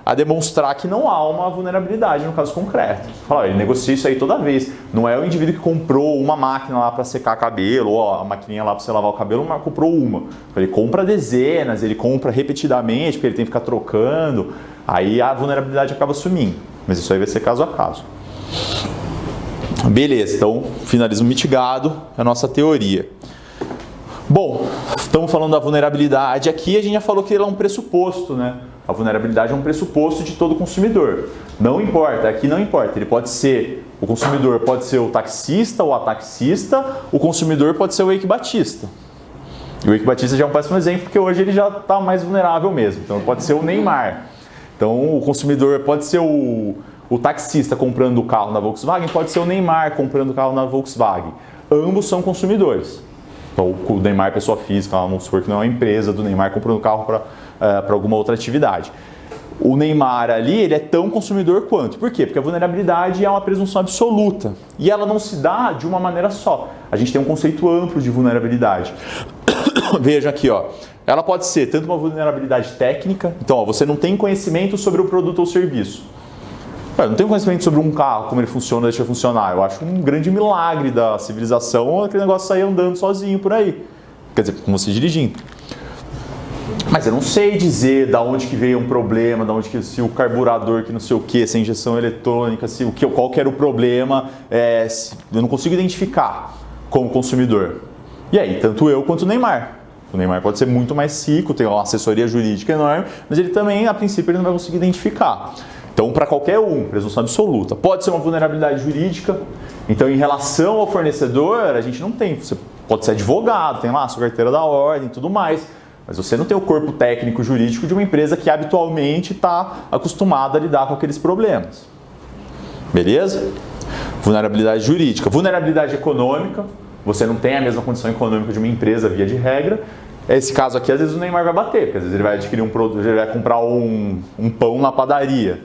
a demonstrar que não há uma vulnerabilidade no caso concreto. Fala, ele negocia isso aí toda vez. Não é o indivíduo que comprou uma máquina lá para secar cabelo, ou a maquininha lá para você lavar o cabelo, mas comprou uma. Ele compra dezenas, ele compra repetidamente, porque ele tem que ficar trocando. Aí a vulnerabilidade acaba sumindo. Mas isso aí vai ser caso a caso. Beleza, então finalismo mitigado é a nossa teoria. Bom, estamos falando da vulnerabilidade aqui, a gente já falou que ela é um pressuposto, né? A vulnerabilidade é um pressuposto de todo consumidor. Não importa, aqui não importa. Ele pode ser, o consumidor pode ser o taxista ou a taxista, o consumidor pode ser o equibatista. E o equibatista já é um péssimo exemplo, porque hoje ele já está mais vulnerável mesmo. Então pode ser o Neymar. Então o consumidor pode ser o taxista comprando o carro na Volkswagen, pode ser o Neymar comprando o carro na Volkswagen. Ambos são consumidores. Então o Neymar, pessoa física, vamos supor que não é uma empresa do Neymar comprando o carro para alguma outra atividade. O Neymar ali, ele é tão consumidor quanto. Por quê? Porque a vulnerabilidade é uma presunção absoluta. E ela não se dá de uma maneira só. A gente tem um conceito amplo de vulnerabilidade. Veja aqui, ó. Ela pode ser tanto uma vulnerabilidade técnica. Então, ó, você não tem conhecimento sobre o produto ou serviço. Eu não tenho conhecimento sobre um carro, como ele funciona, deixa funcionar. Eu acho um grande milagre da civilização aquele negócio sair andando sozinho por aí. Quer dizer, com você dirigindo. Mas eu não sei dizer da onde que veio um problema, se o carburador que não sei o que, se a injeção eletrônica, qual que era o problema, eu não consigo identificar como consumidor. E aí, tanto eu quanto o Neymar. O Neymar pode ser muito mais rico, tem uma assessoria jurídica enorme, mas ele também, a princípio, ele não vai conseguir identificar. Então, para qualquer um, presunção absoluta. Pode ser uma vulnerabilidade jurídica. Então, em relação ao fornecedor, a gente não tem. Você pode ser advogado, tem lá a sua carteira da ordem e tudo mais. Mas você não tem o corpo técnico jurídico de uma empresa que habitualmente está acostumada a lidar com aqueles problemas. Beleza? Vulnerabilidade jurídica. Vulnerabilidade econômica. Você não tem a mesma condição econômica de uma empresa, via de regra. Esse caso aqui, às vezes o Neymar vai bater, porque às vezes ele vai adquirir um produto, ele vai comprar um pão na padaria.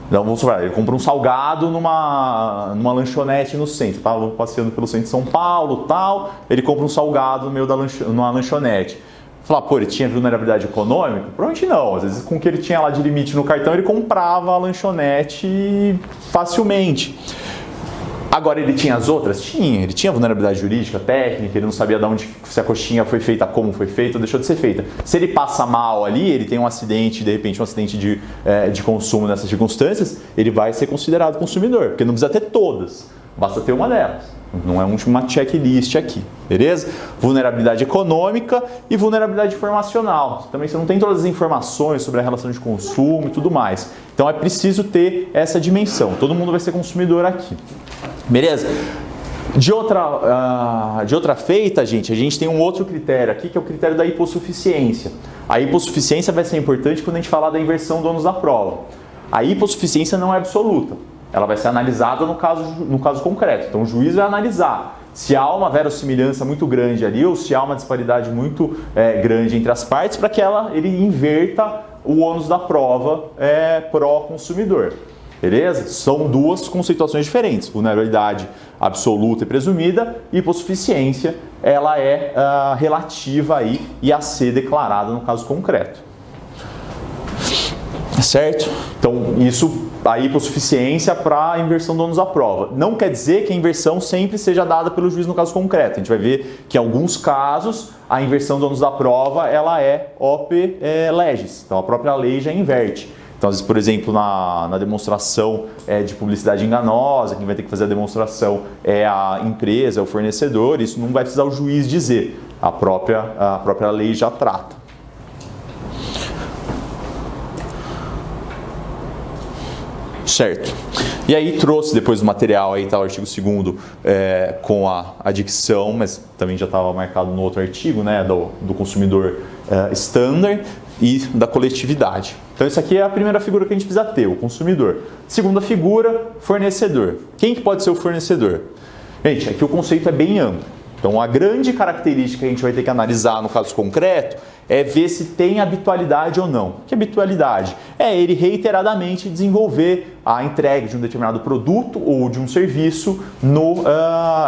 Então, vamos supor, ele compra um salgado numa lanchonete no centro, tá? Passeando pelo centro de São Paulo, tal, ele compra um salgado no meio numa lanchonete. Falar, pô, ele tinha vulnerabilidade econômica? Provavelmente não. Às vezes, com o que ele tinha lá de limite no cartão, ele comprava a lanchonete facilmente. Agora, ele tinha as outras? Tinha. Ele tinha vulnerabilidade jurídica, técnica, ele não sabia de onde, se a coxinha foi feita, como foi feita, ou deixou de ser feita. Se ele passa mal ali, ele tem um acidente, de repente um acidente de consumo nessas circunstâncias, ele vai ser considerado consumidor, porque não precisa ter todas, basta ter uma delas. Não é uma checklist aqui, beleza? Vulnerabilidade econômica e vulnerabilidade informacional. Também você não tem todas as informações sobre a relação de consumo e tudo mais. Então é preciso ter essa dimensão. Todo mundo vai ser consumidor aqui, beleza? De outra feita, gente, a gente tem um outro critério aqui, que é o critério da hipossuficiência. A hipossuficiência vai ser importante quando a gente falar da inversão do ônus da prova. A hipossuficiência não é absoluta. Ela vai ser analisada no caso concreto. Então o juiz vai analisar se há uma verossimilhança muito grande ali ou se há uma disparidade muito grande entre as partes para que ele inverta o ônus da prova pró-consumidor. Beleza? São duas conceituações diferentes. Vulnerabilidade absoluta e presumida, e hipossuficiência ela é relativa aí e a ser declarada no caso concreto. Certo? Então, isso, a hipossuficiência para a inversão do ônus da prova. Não quer dizer que a inversão sempre seja dada pelo juiz no caso concreto. A gente vai ver que em alguns casos a inversão do ônus da prova ela é op legis. Então, a própria lei já inverte. Então, às vezes, por exemplo, na demonstração de publicidade enganosa, quem vai ter que fazer a demonstração é a empresa, é o fornecedor, isso não vai precisar o juiz dizer. A própria lei já trata. Certo. E aí trouxe depois do material, aí está o artigo 2º com a dicção, mas também já estava marcado no outro artigo, né, do consumidor standard e da coletividade. Então isso aqui é a primeira figura que a gente precisa ter, o consumidor. Segunda figura, fornecedor. Quem que pode ser o fornecedor? Gente, aqui o conceito é bem amplo. Então a grande característica que a gente vai ter que analisar no caso concreto é ver se tem habitualidade ou não. Que habitualidade? É ele reiteradamente desenvolver a entrega de um determinado produto ou de um serviço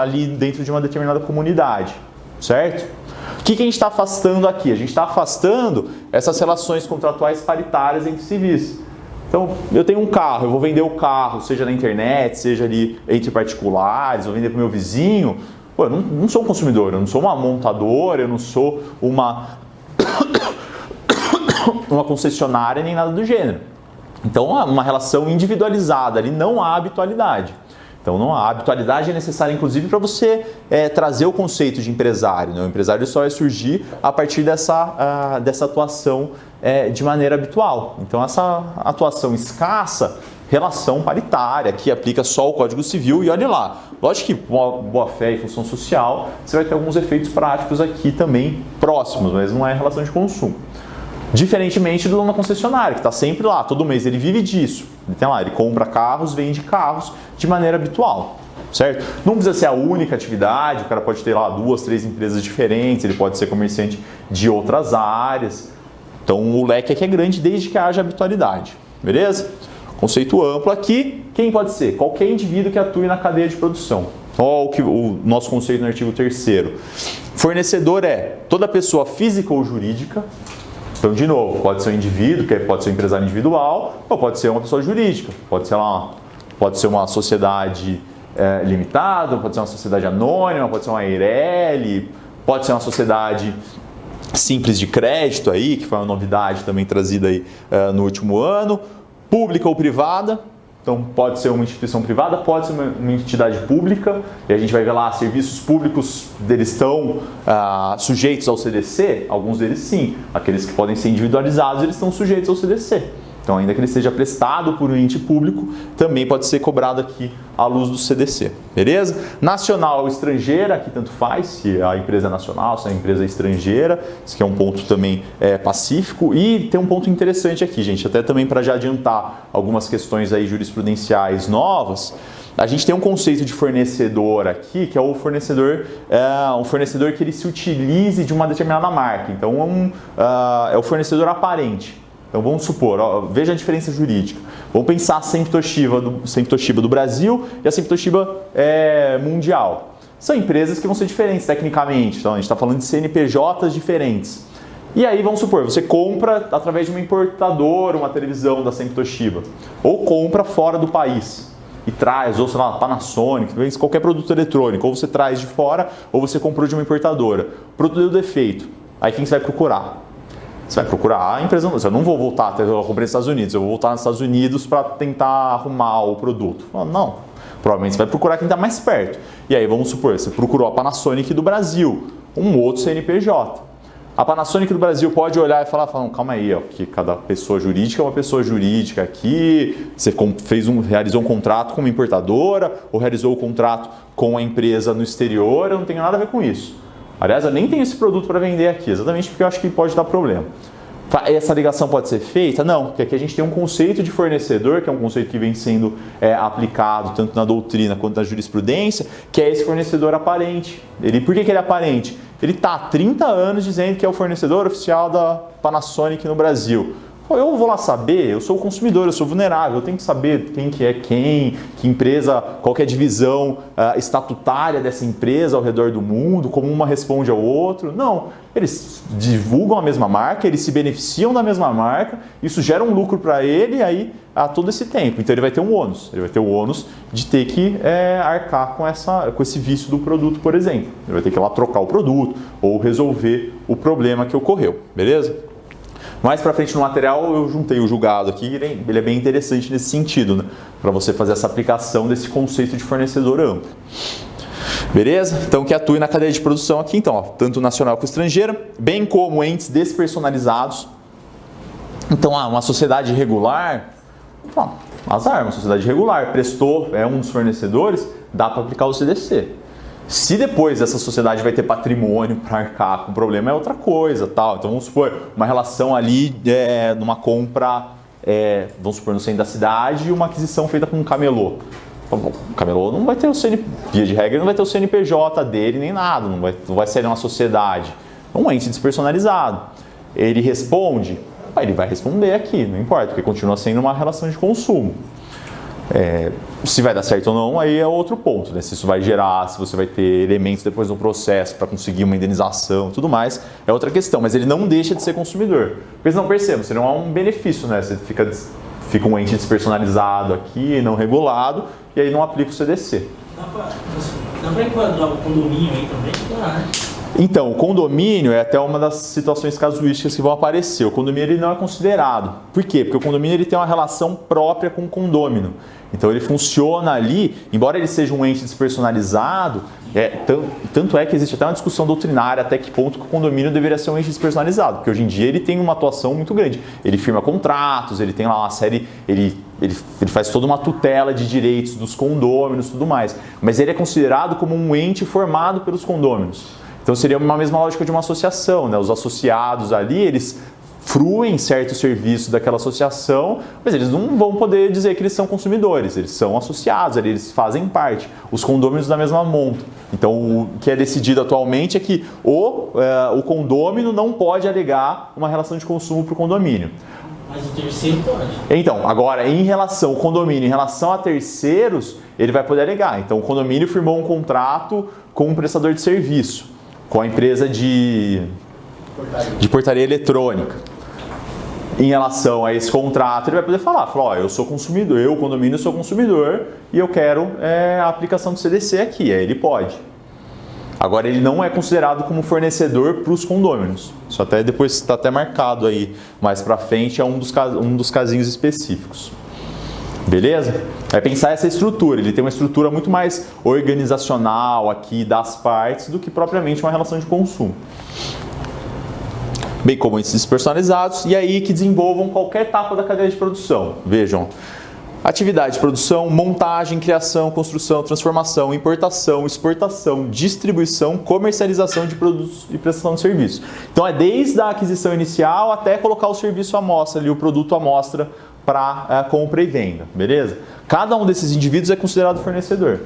ali dentro de uma determinada comunidade, certo? O que a gente está afastando aqui? A gente está afastando essas relações contratuais paritárias entre civis. Então, eu tenho um carro, eu vou vender o carro, seja na internet, seja ali entre particulares, vou vender para o meu vizinho. Pô, eu não sou um consumidor, eu não sou uma montadora, eu não sou uma concessionária nem nada do gênero. Então, uma relação individualizada ali, não há habitualidade. Então, não há habitualidade é necessária, inclusive, para você trazer o conceito de empresário, né? O empresário só vai surgir a partir dessa atuação de maneira habitual. Então, essa atuação escassa, relação paritária, que aplica só o Código Civil, e olha lá, lógico que boa-fé e função social, você vai ter alguns efeitos práticos aqui também próximos, mas não é relação de consumo. Diferentemente do dono da concessionária, que está sempre lá, todo mês ele vive disso. Ele tem lá, ele compra carros, vende carros de maneira habitual, certo? Não precisa ser a única atividade, o cara pode ter lá 2, 3 empresas diferentes, ele pode ser comerciante de outras áreas. Então o leque aqui é grande desde que haja habitualidade, beleza? Conceito amplo aqui, quem pode ser? Qualquer indivíduo que atue na cadeia de produção. Olha o nosso conceito no artigo 3º. Fornecedor é toda pessoa física ou jurídica. Então, de novo, pode ser um indivíduo, que pode ser um empresário individual, ou pode ser uma pessoa jurídica. Pode ser uma sociedade limitada, pode ser uma sociedade anônima, pode ser uma EIRELI, pode ser uma sociedade simples de crédito aí, que foi uma novidade também trazida aí no último ano. Pública ou privada, então pode ser uma instituição privada, pode ser uma entidade pública, e a gente vai ver lá, serviços públicos, eles estão sujeitos ao CDC, alguns deles sim, aqueles que podem ser individualizados, eles estão sujeitos ao CDC. Então, ainda que ele seja prestado por um ente público, também pode ser cobrado aqui à luz do CDC, beleza? Nacional ou estrangeira, aqui tanto faz, se a empresa é nacional, se a empresa é estrangeira, isso aqui é um ponto também pacífico. E tem um ponto interessante aqui, gente, até também para já adiantar algumas questões aí jurisprudenciais novas. A gente tem um conceito de fornecedor aqui, que é o fornecedor, um fornecedor que ele se utilize de uma determinada marca. Então, é o fornecedor aparente. Então vamos supor, veja a diferença jurídica. Vamos pensar a SEMP Toshiba do Brasil e a SEMP Toshiba mundial. São empresas que vão ser diferentes tecnicamente, então a gente está falando de CNPJs diferentes. E aí vamos supor, você compra através de uma importadora uma televisão da SEMP Toshiba, ou compra fora do país. e traz, ou sei lá, Panasonic, qualquer produto eletrônico, ou você traz de fora, ou você comprou de uma importadora. O produto deu defeito. Aí quem você vai procurar? Você vai procurar a empresa. Eu não vou voltar até eu comprei nos Estados Unidos, eu vou voltar nos Estados Unidos para tentar arrumar o produto. Não. Provavelmente você vai procurar quem está mais perto. E aí, vamos supor, você procurou a Panasonic do Brasil, um outro CNPJ. A Panasonic do Brasil pode olhar e falar, calma aí, ó, que cada pessoa jurídica é uma pessoa jurídica aqui, você realizou um contrato com uma importadora ou realizou o contrato com a empresa no exterior, eu não tenho nada a ver com isso. Aliás, eu nem tenho esse produto para vender aqui, exatamente porque eu acho que pode dar problema. Essa ligação pode ser feita? Não, porque aqui a gente tem um conceito de fornecedor, que é um conceito que vem sendo aplicado tanto na doutrina quanto na jurisprudência, que é esse fornecedor aparente. Por que ele é aparente? Ele está há 30 anos dizendo que é o fornecedor oficial da Panasonic no Brasil. Eu vou lá saber, eu sou o consumidor, eu sou vulnerável, eu tenho que saber quem que é quem, que empresa, qual que é a divisão estatutária dessa empresa ao redor do mundo, como uma responde ao outro. Não, eles divulgam a mesma marca, eles se beneficiam da mesma marca, isso gera um lucro para ele aí a todo esse tempo. Então ele vai ter um ônus, de ter que arcar com esse vício do produto, por exemplo. Ele vai ter que ir lá trocar o produto ou resolver o problema que ocorreu, beleza? Mais para frente no material eu juntei o julgado aqui, ele é bem interessante nesse sentido, né? Para você fazer essa aplicação desse conceito de fornecedor amplo. Beleza? Então que atue na cadeia de produção aqui, então, ó, tanto nacional quanto estrangeira, bem como entes despersonalizados. Então, uma sociedade regular, azar, uma sociedade regular, prestou, é um dos fornecedores, dá para aplicar o CDC. Se depois essa sociedade vai ter patrimônio para arcar com o problema, é outra coisa, tal. Então vamos supor, uma relação ali numa compra, vamos supor, no centro da cidade, uma aquisição feita com um camelô. O camelô não vai ter via de regra, não vai ter o CNPJ dele nem nada, não vai ser uma sociedade. É um ente despersonalizado. Ele responde? Ele vai responder aqui, não importa, porque continua sendo uma relação de consumo. Se vai dar certo ou não, aí é outro ponto, né? Se isso vai gerar, se você vai ter elementos depois no processo para conseguir uma indenização e tudo mais, é outra questão, mas ele não deixa de ser consumidor. Porque não percebam, seria um benefício, né? Você fica um ente despersonalizado aqui, não regulado, e aí não aplica o CDC. Dá para enquadrar o condomínio aí também? Né? Então, o condomínio é até uma das situações casuísticas que vão aparecer. O condomínio ele não é considerado. Por quê? Porque o condomínio ele tem uma relação própria com o condômino. Então ele funciona ali, embora ele seja um ente despersonalizado, tanto é que existe até uma discussão doutrinária até que ponto que o condomínio deveria ser um ente despersonalizado, porque hoje em dia ele tem uma atuação muito grande. Ele firma contratos, ele tem lá uma série, ele faz toda uma tutela de direitos dos condôminos e tudo mais, mas ele é considerado como um ente formado pelos condôminos. Então seria uma mesma lógica de uma associação, né? Os associados ali, eles fruem certo serviço daquela associação, mas eles não vão poder dizer que eles são consumidores, eles são associados, eles fazem parte, os condôminos da mesma monta. Então o que é decidido atualmente é que o condômino não pode alegar uma relação de consumo para o condomínio. Mas o terceiro pode. Então, agora, em relação ao condomínio, em relação a terceiros, ele vai poder alegar. Então o condomínio firmou um contrato com um prestador de serviço, com a empresa de portaria eletrônica. Em relação a esse contrato, ele vai poder falar, eu sou consumidor, eu, condomínio, sou consumidor e eu quero a aplicação do CDC aqui, aí ele pode. Agora, ele não é considerado como fornecedor para os condôminos. Isso até depois está até marcado aí mais para frente, é um dos casinhos específicos. Beleza? Vai pensar essa estrutura, ele tem uma estrutura muito mais organizacional aqui das partes do que propriamente uma relação de consumo. Bem como esses personalizados, e aí que desenvolvam qualquer etapa da cadeia de produção. Vejam, atividade de produção, montagem, criação, construção, transformação, importação, exportação, distribuição, comercialização de produtos e prestação de serviço. Então é desde a aquisição inicial até colocar o serviço à mostra, ali, o produto à mostra para compra e venda, beleza? Cada um desses indivíduos é considerado fornecedor.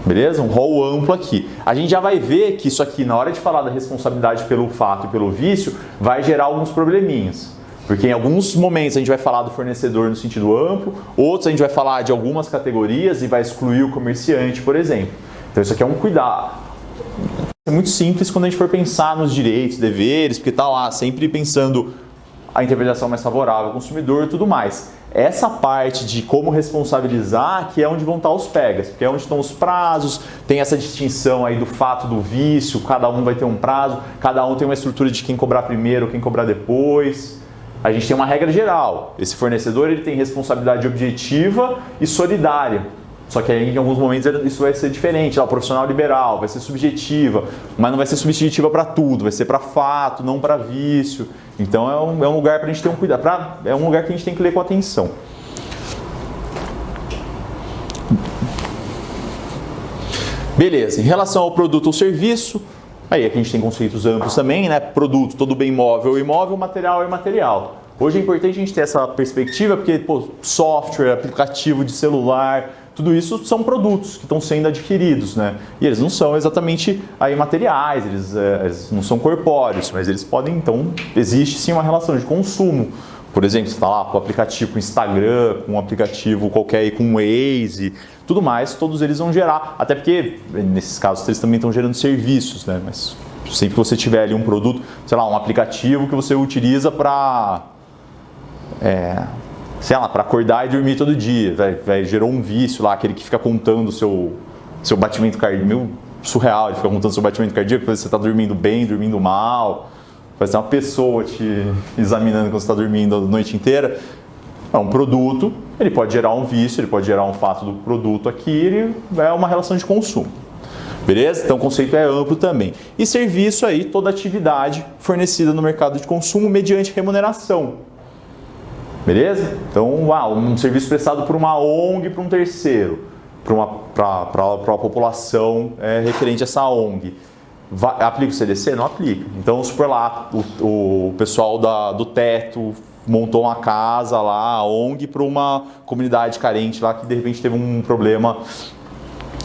Beleza? Um rol amplo aqui. A gente já vai ver que isso aqui, na hora de falar da responsabilidade pelo fato e pelo vício, vai gerar alguns probleminhas. Porque em alguns momentos a gente vai falar do fornecedor no sentido amplo, outros a gente vai falar de algumas categorias e vai excluir o comerciante, por exemplo. Então isso aqui é um cuidado. É muito simples quando a gente for pensar nos direitos, deveres, porque está lá sempre pensando a interpretação mais favorável ao consumidor e tudo mais. essa parte de como responsabilizar que é onde vão estar os pegas, porque é onde estão os prazos, tem essa distinção aí do fato do vício, cada um vai ter um prazo, cada um tem uma estrutura de quem cobrar primeiro, quem cobrar depois. A gente tem uma regra geral, esse fornecedor ele tem responsabilidade objetiva e solidária. Só que aí, em alguns momentos isso vai ser diferente. O profissional liberal vai ser subjetiva, mas não vai ser subjetiva para tudo, vai ser para fato, não para vício. Então é um lugar para a gente ter um cuidado, é um lugar que a gente tem que ler com atenção. Beleza, em relação ao produto ou serviço, aí aqui a gente tem conceitos amplos também, né? Produto, todo bem móvel ou imóvel, material ou imaterial. Hoje é importante a gente ter essa perspectiva, porque software, aplicativo de celular, tudo isso são produtos que estão sendo adquiridos, né? E eles não são exatamente aí materiais, eles não são corpóreos, mas eles podem, então, existe sim uma relação de consumo. Por exemplo, você está lá com o aplicativo com Instagram, com um aplicativo qualquer aí com Waze, tudo mais, todos eles vão gerar, até porque nesses casos eles também estão gerando serviços, né? Mas sempre que você tiver ali um produto, sei lá, um aplicativo que você utiliza para sei lá, para acordar e dormir todo dia, gerou um vício lá, aquele que fica contando o seu batimento cardíaco, meio surreal, ele fica contando o seu batimento cardíaco, você está dormindo bem, dormindo mal, vai ser uma pessoa te examinando quando você está dormindo a noite inteira. É um produto, ele pode gerar um vício, ele pode gerar um fato do produto aqui, ele é uma relação de consumo. Beleza? Então o conceito é amplo também. E serviço aí, toda atividade fornecida no mercado de consumo mediante remuneração. Beleza? Então, um serviço prestado por uma ONG para um terceiro, para a população referente a essa ONG. Aplica o CDC? Não aplica. Então, vamos supor lá, o pessoal do teto montou uma casa lá, a ONG, para uma comunidade carente lá que de repente teve um problema,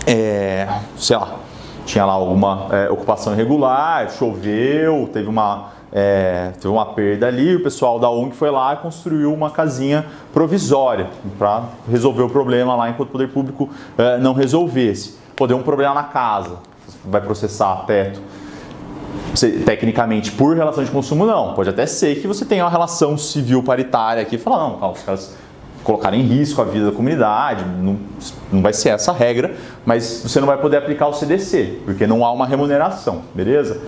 sei lá, tinha lá alguma ocupação irregular, choveu, teve uma perda ali, o pessoal da ONG foi lá e construiu uma casinha provisória para resolver o problema lá enquanto o poder público não resolvesse. Deu um problema na casa, vai processar teto. Tecnicamente, por relação de consumo, não. Pode até ser que você tenha uma relação civil paritária aqui e falar, não, calma, os caras colocaram em risco a vida da comunidade, não vai ser essa a regra, mas você não vai poder aplicar o CDC, porque não há uma remuneração, beleza?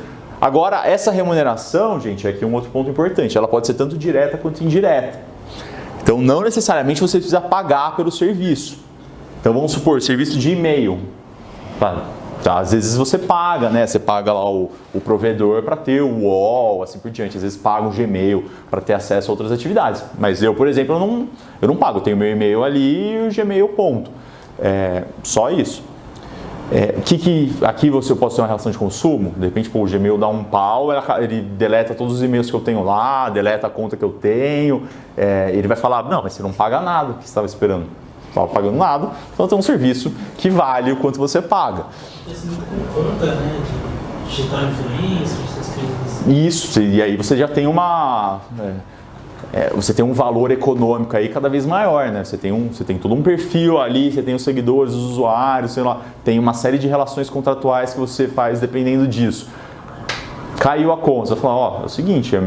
Agora, essa remuneração, gente, aqui é um outro ponto importante, ela pode ser tanto direta quanto indireta. Então, não necessariamente você precisa pagar pelo serviço. Então, vamos supor, serviço de e-mail. Às vezes você paga, né? Você paga lá o provedor para ter o UOL, assim por diante. Às vezes paga o Gmail para ter acesso a outras atividades. Mas eu, por exemplo, eu não pago. Eu tenho meu e-mail ali e o Gmail, ponto. Só isso. Aqui eu posso ter uma relação de consumo, de repente o Gmail dá um pau, ele deleta todos os e-mails que eu tenho lá, deleta a conta que eu tenho, ele vai falar, não, mas você não paga nada, o que você estava esperando? Não estava pagando nada, então tem um serviço que vale o quanto você paga. Isso não conta, né, de digital influência, essas coisas assim. Isso, e aí você já tem você tem um valor econômico aí cada vez maior, né? Você tem todo um perfil ali, você tem os seguidores, os usuários, sei lá, tem uma série de relações contratuais que você faz dependendo disso. Caiu a conta, você vai falar, é o seguinte, eu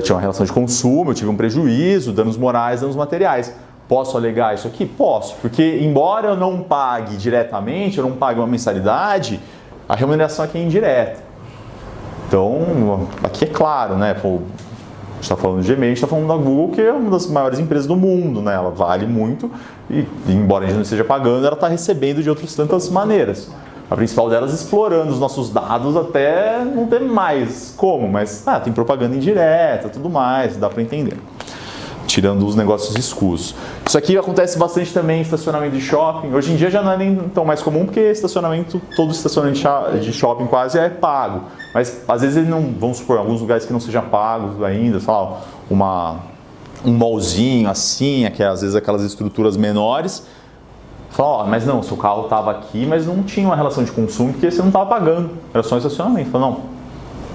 tinha uma relação de consumo, eu tive um prejuízo, danos morais, danos materiais. Posso alegar isso aqui? Posso, porque embora eu não pague diretamente, eu não pague uma mensalidade, a remuneração aqui é indireta. Então, aqui é claro, né? A gente está falando de Gmail, a gente está falando da Google, que é uma das maiores empresas do mundo, né? Ela vale muito e, embora a gente não esteja pagando, ela está recebendo de outras tantas maneiras. A principal delas explorando os nossos dados até não ter mais como, mas tem propaganda indireta, tudo mais, dá para entender. Tirando os negócios escusos. Isso aqui acontece bastante também em estacionamento de shopping. Hoje em dia já não é nem tão mais comum, porque todo estacionamento de shopping quase é pago. Mas às vezes ele não, vamos supor, alguns lugares que não sejam pagos ainda, sei lá, um mallzinho assim, que é às vezes aquelas estruturas menores. Fala, mas não, seu carro estava aqui, mas não tinha uma relação de consumo, porque você não estava pagando, era só um estacionamento. Fala, não.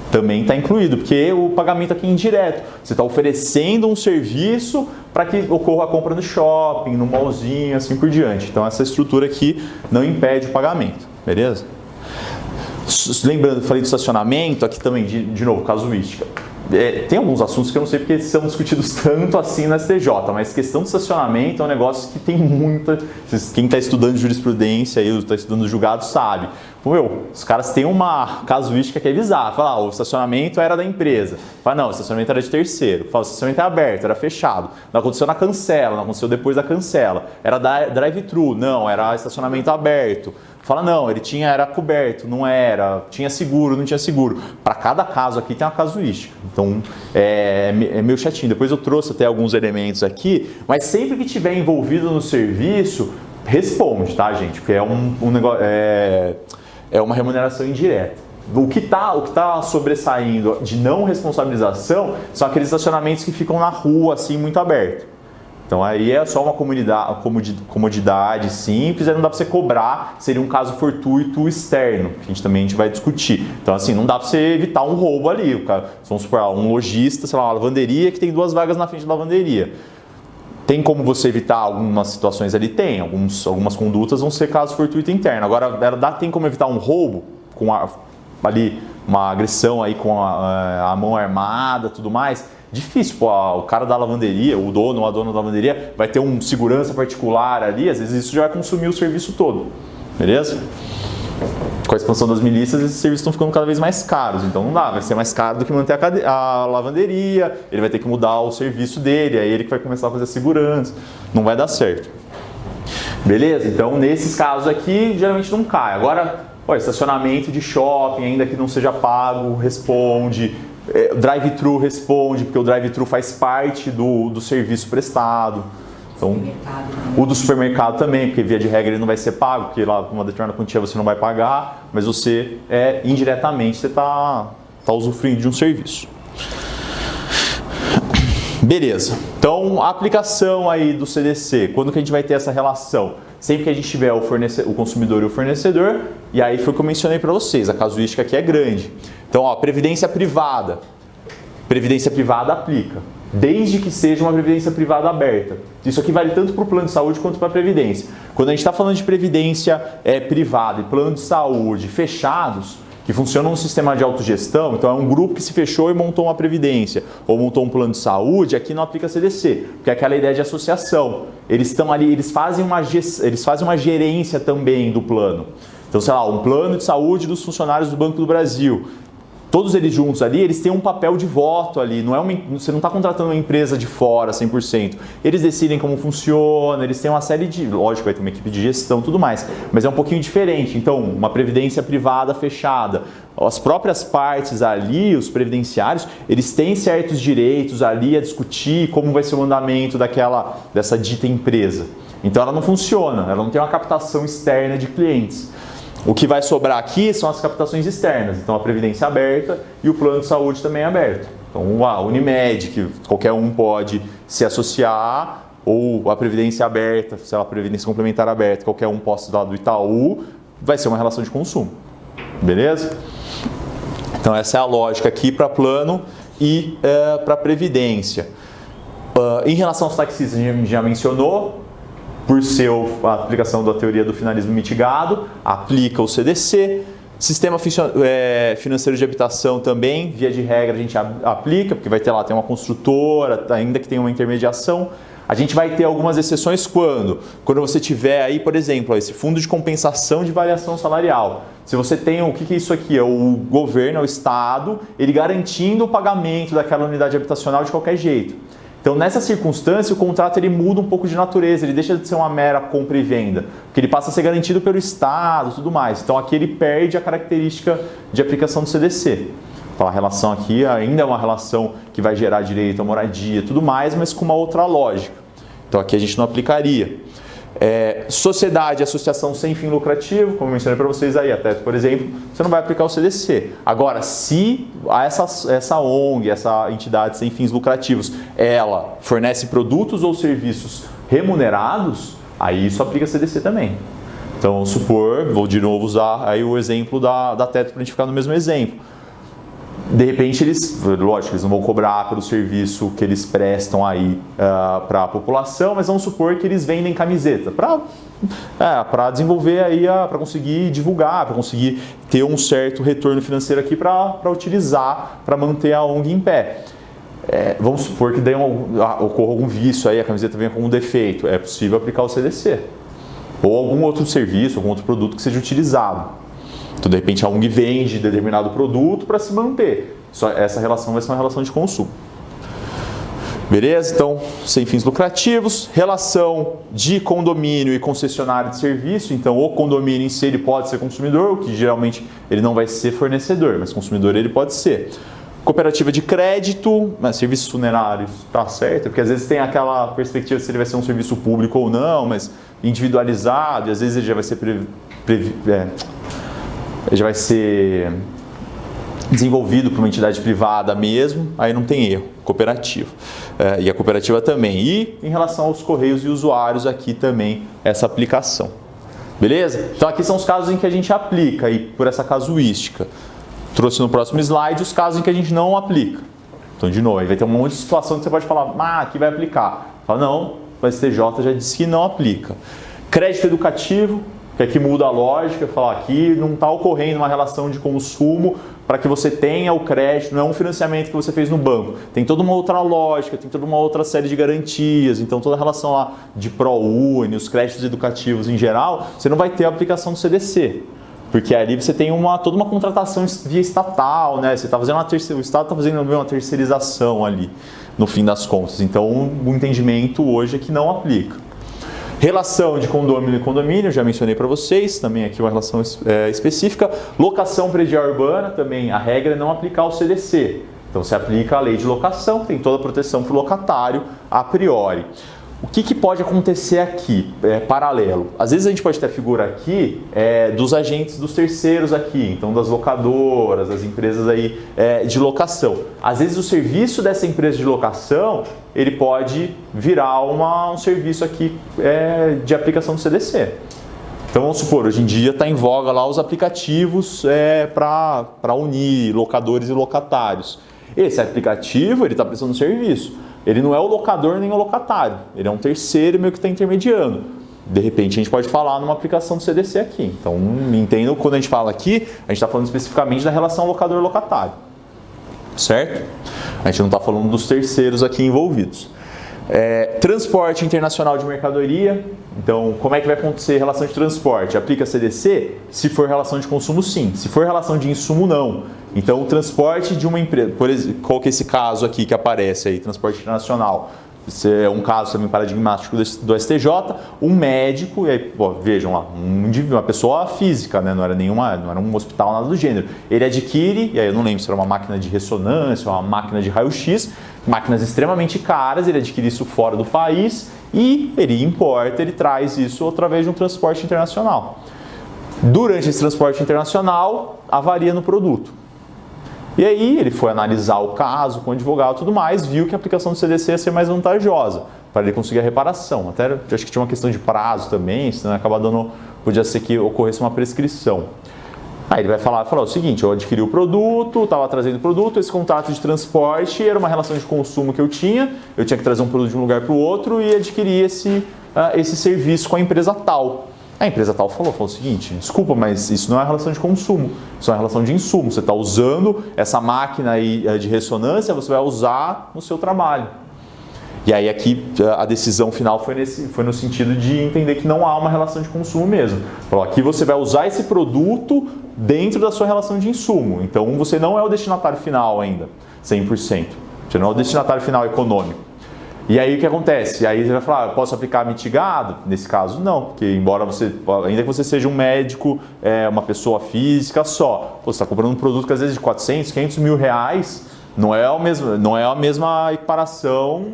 Também está incluído, porque o pagamento aqui é indireto. Você está oferecendo um serviço para que ocorra a compra no shopping, no mallzinho, assim por diante. Então essa estrutura aqui não impede o pagamento, beleza? Lembrando, falei do estacionamento, aqui também, de novo, casuística. tem alguns assuntos que eu não sei porque são discutidos tanto assim na STJ, mas questão de estacionamento é um negócio que tem muita... Quem está estudando jurisprudência e está estudando julgado sabe. Os caras têm uma casuística que é bizarra. Fala, o estacionamento era da empresa. Fala, não, o estacionamento era de terceiro. Fala, o estacionamento é aberto, era fechado. Não aconteceu na cancela, não aconteceu depois da cancela. Era drive-thru, não, era estacionamento aberto. Fala, não, era coberto, não era, tinha seguro, não tinha seguro. Para cada caso aqui tem uma casuística. Então, é meio chatinho. Depois eu trouxe até alguns elementos aqui, mas sempre que tiver envolvido no serviço, responde, tá, gente? Porque é um negócio... É uma remuneração indireta. O que tá sobressaindo de não responsabilização são aqueles estacionamentos que ficam na rua, assim, muito aberto. Então aí é só uma comodidade simples, aí não dá para você cobrar, seria um caso fortuito externo, que a gente vai discutir. Então assim, não dá para você evitar um roubo ali. Vamos supor, um lojista, sei lá, uma lavanderia que tem 2 vagas na frente da lavanderia. Tem como você evitar algumas situações ali? Tem. Algumas condutas vão ser caso fortuito interno. Agora, tem como evitar um roubo com ali uma agressão aí com a mão armada, tudo mais? Difícil. Pô, o cara da lavanderia, o dono ou a dona da lavanderia vai ter um segurança particular ali, às vezes isso já vai consumir o serviço todo. Beleza? Com a expansão das milícias, esses serviços estão ficando cada vez mais caros, então não dá, vai ser mais caro do que manter a lavanderia, ele vai ter que mudar o serviço dele, aí ele que vai começar a fazer segurança, não vai dar certo. Beleza? Então, nesses casos aqui, geralmente não cai. Agora, estacionamento de shopping, ainda que não seja pago, responde. Drive-thru responde, porque o drive-thru faz parte do serviço prestado. Então, o do supermercado também, porque via de regra ele não vai ser pago, porque lá uma determinada quantia você não vai pagar, mas você indiretamente você está usufruindo de um serviço. Beleza. Então, a aplicação aí do CDC, quando que a gente vai ter essa relação? Sempre que a gente tiver o consumidor e o fornecedor, e aí foi o que eu mencionei para vocês, a casuística aqui é grande. Então, previdência privada. Previdência privada aplica, desde que seja uma previdência privada aberta. Isso aqui vale tanto para o plano de saúde quanto para a previdência. Quando a gente está falando de previdência privada e plano de saúde fechados, que funcionam no sistema de autogestão, então é um grupo que se fechou e montou uma previdência, ou montou um plano de saúde, aqui não aplica CDC, porque é aquela ideia de associação. Eles estão ali, eles fazem uma gerência também do plano. Então, sei lá, um plano de saúde dos funcionários do Banco do Brasil. Todos eles juntos ali, eles têm um papel de voto ali, você não está contratando uma empresa de fora 100%. Eles decidem como funciona, eles têm uma série de... Lógico, vai ter uma equipe de gestão e tudo mais, mas é um pouquinho diferente. Então, uma previdência privada fechada, as próprias partes ali, os previdenciários, eles têm certos direitos ali a discutir como vai ser o andamento dessa dita empresa. Então, ela não funciona, ela não tem uma captação externa de clientes. O que vai sobrar aqui são as captações externas, então a previdência aberta e o plano de saúde também é aberto. Então a Unimed, que qualquer um pode se associar, ou a previdência aberta, sei lá, a previdência complementar aberta, qualquer um possa lá do Itaú, vai ser uma relação de consumo. Beleza? Então essa é a lógica aqui para plano e para previdência. Em relação aos taxistas, a gente já mencionou. Por ser a aplicação da teoria do finalismo mitigado, aplica o CDC. Sistema financeiro de habitação também, via de regra, a gente aplica, porque vai ter lá, tem uma construtora, ainda que tenha uma intermediação. A gente vai ter algumas exceções quando você tiver aí, por exemplo, esse fundo de compensação de variação salarial. Se você tem, o que é isso aqui? É o governo, é o Estado, ele garantindo o pagamento daquela unidade habitacional de qualquer jeito. Então, nessa circunstância, o contrato ele muda um pouco de natureza, ele deixa de ser uma mera compra e venda, porque ele passa a ser garantido pelo Estado e tudo mais. Então, aqui ele perde a característica de aplicação do CDC. A relação aqui ainda é uma relação que vai gerar direito à moradia e tudo mais, mas com uma outra lógica. Então, aqui a gente não aplicaria. Sociedade, associação sem fim lucrativo, como eu mencionei para vocês aí, até por exemplo, você não vai aplicar o CDC. Agora, se essa ONG, essa entidade sem fins lucrativos, ela fornece produtos ou serviços remunerados, aí isso aplica CDC também. Então, supor, vou de novo usar aí o exemplo da Teto para a gente ficar no mesmo exemplo. De repente, lógico, eles não vão cobrar pelo serviço que eles prestam aí para a população, mas vamos supor que eles vendem camiseta para para desenvolver aí, para conseguir divulgar, para conseguir ter um certo retorno financeiro aqui para utilizar, para manter a ONG em pé. Vamos supor que daí ocorra algum vício aí, a camiseta venha com um defeito, é possível aplicar o CDC. Ou algum outro serviço, algum outro produto que seja utilizado. Então, de repente, a ONG vende determinado produto para se manter. Essa relação vai ser uma relação de consumo. Beleza? Então, sem fins lucrativos, relação de condomínio e concessionário de serviço. Então, o condomínio em si ele pode ser consumidor, o que geralmente ele não vai ser fornecedor, mas consumidor ele pode ser. Cooperativa de crédito, serviços funerários, tá certo? Porque às vezes tem aquela perspectiva se ele vai ser um serviço público ou não, mas individualizado, e às vezes ele já vai ser, já vai ser desenvolvido por uma entidade privada mesmo, aí não tem erro, cooperativa. E a cooperativa também. E em relação aos correios e usuários, aqui também essa aplicação. Beleza? Então aqui são os casos em que a gente aplica, e por essa casuística. Trouxe no próximo slide os casos em que a gente não aplica. Então, de novo, aí vai ter um monte de situação que você pode falar, aqui vai aplicar. Fala, não, o STJ já disse que não aplica. Crédito educativo, que aqui muda a lógica, falar aqui não está ocorrendo uma relação de consumo para que você tenha o crédito, não é um financiamento que você fez no banco. Tem toda uma outra lógica, tem toda uma outra série de garantias, então toda a relação lá de ProUni, os créditos educativos em geral, você não vai ter a aplicação do CDC. Porque ali você tem toda uma contratação via estatal, né? Você está fazendo o Estado está fazendo uma terceirização ali, no fim das contas. Então, o entendimento hoje é que não aplica. Relação de condomínio e condomínio, já mencionei para vocês, também aqui uma relação específica. Locação predial urbana, também a regra é não aplicar o CDC. Então, se aplica a lei de locação, tem toda a proteção para o locatário a priori. O que pode acontecer aqui, paralelo? Às vezes a gente pode ter a figura aqui dos agentes dos terceiros aqui, então das locadoras, das empresas aí de locação. Às vezes o serviço dessa empresa de locação, ele pode virar um serviço aqui de aplicação do CDC. Então vamos supor, hoje em dia está em voga lá os aplicativos para unir locadores e locatários. Esse aplicativo, ele está prestando serviço. Ele não é o locador nem o locatário, ele é um terceiro meio que está intermediando. De repente a gente pode falar numa aplicação do CDC aqui. Então entendam, quando a gente fala aqui, a gente está falando especificamente da relação locador-locatário. Certo? A gente não está falando dos terceiros aqui envolvidos. Transporte internacional de mercadoria. Então, como é que vai acontecer relação de transporte? Aplica CDC? Se for relação de consumo, sim. Se for relação de insumo, não. Então, o transporte de uma empresa, por exemplo, qual que é esse caso aqui que aparece aí, transporte internacional? Esse é um caso também paradigmático do STJ, um médico, e aí, vejam lá, uma pessoa física, né? não era um hospital, nada do gênero. Ele adquire, e aí eu não lembro se era uma máquina de ressonância, uma máquina de raio-x, máquinas extremamente caras, ele adquire isso fora do país e ele importa, ele traz isso através de um transporte internacional. Durante esse transporte internacional, avaria no produto. E aí ele foi analisar o caso com o advogado e tudo mais, viu que a aplicação do CDC ia ser mais vantajosa para ele conseguir a reparação. Até eu acho que tinha uma questão de prazo também, senão podia ser que ocorresse uma prescrição. Aí ele vai falar o seguinte, eu adquiri o produto, estava trazendo o produto, esse contrato de transporte era uma relação de consumo que eu tinha que trazer um produto de um lugar para o outro e adquirir esse serviço com a empresa tal. A empresa tal falou o seguinte, desculpa, mas isso não é relação de consumo, isso é uma relação de insumo. Você está usando essa máquina aí de ressonância, você vai usar no seu trabalho. E aí aqui a decisão final foi no sentido de entender que não há uma relação de consumo mesmo. Falou, aqui você vai usar esse produto dentro da sua relação de insumo. Então você não é o destinatário final ainda, 100%. Você não é o destinatário final econômico. E aí o que acontece? Aí você vai falar, posso aplicar mitigado? Nesse caso não, porque ainda que você seja um médico, uma pessoa física só, você está comprando um produto que às vezes de 400, 500 mil reais, não é a mesma equiparação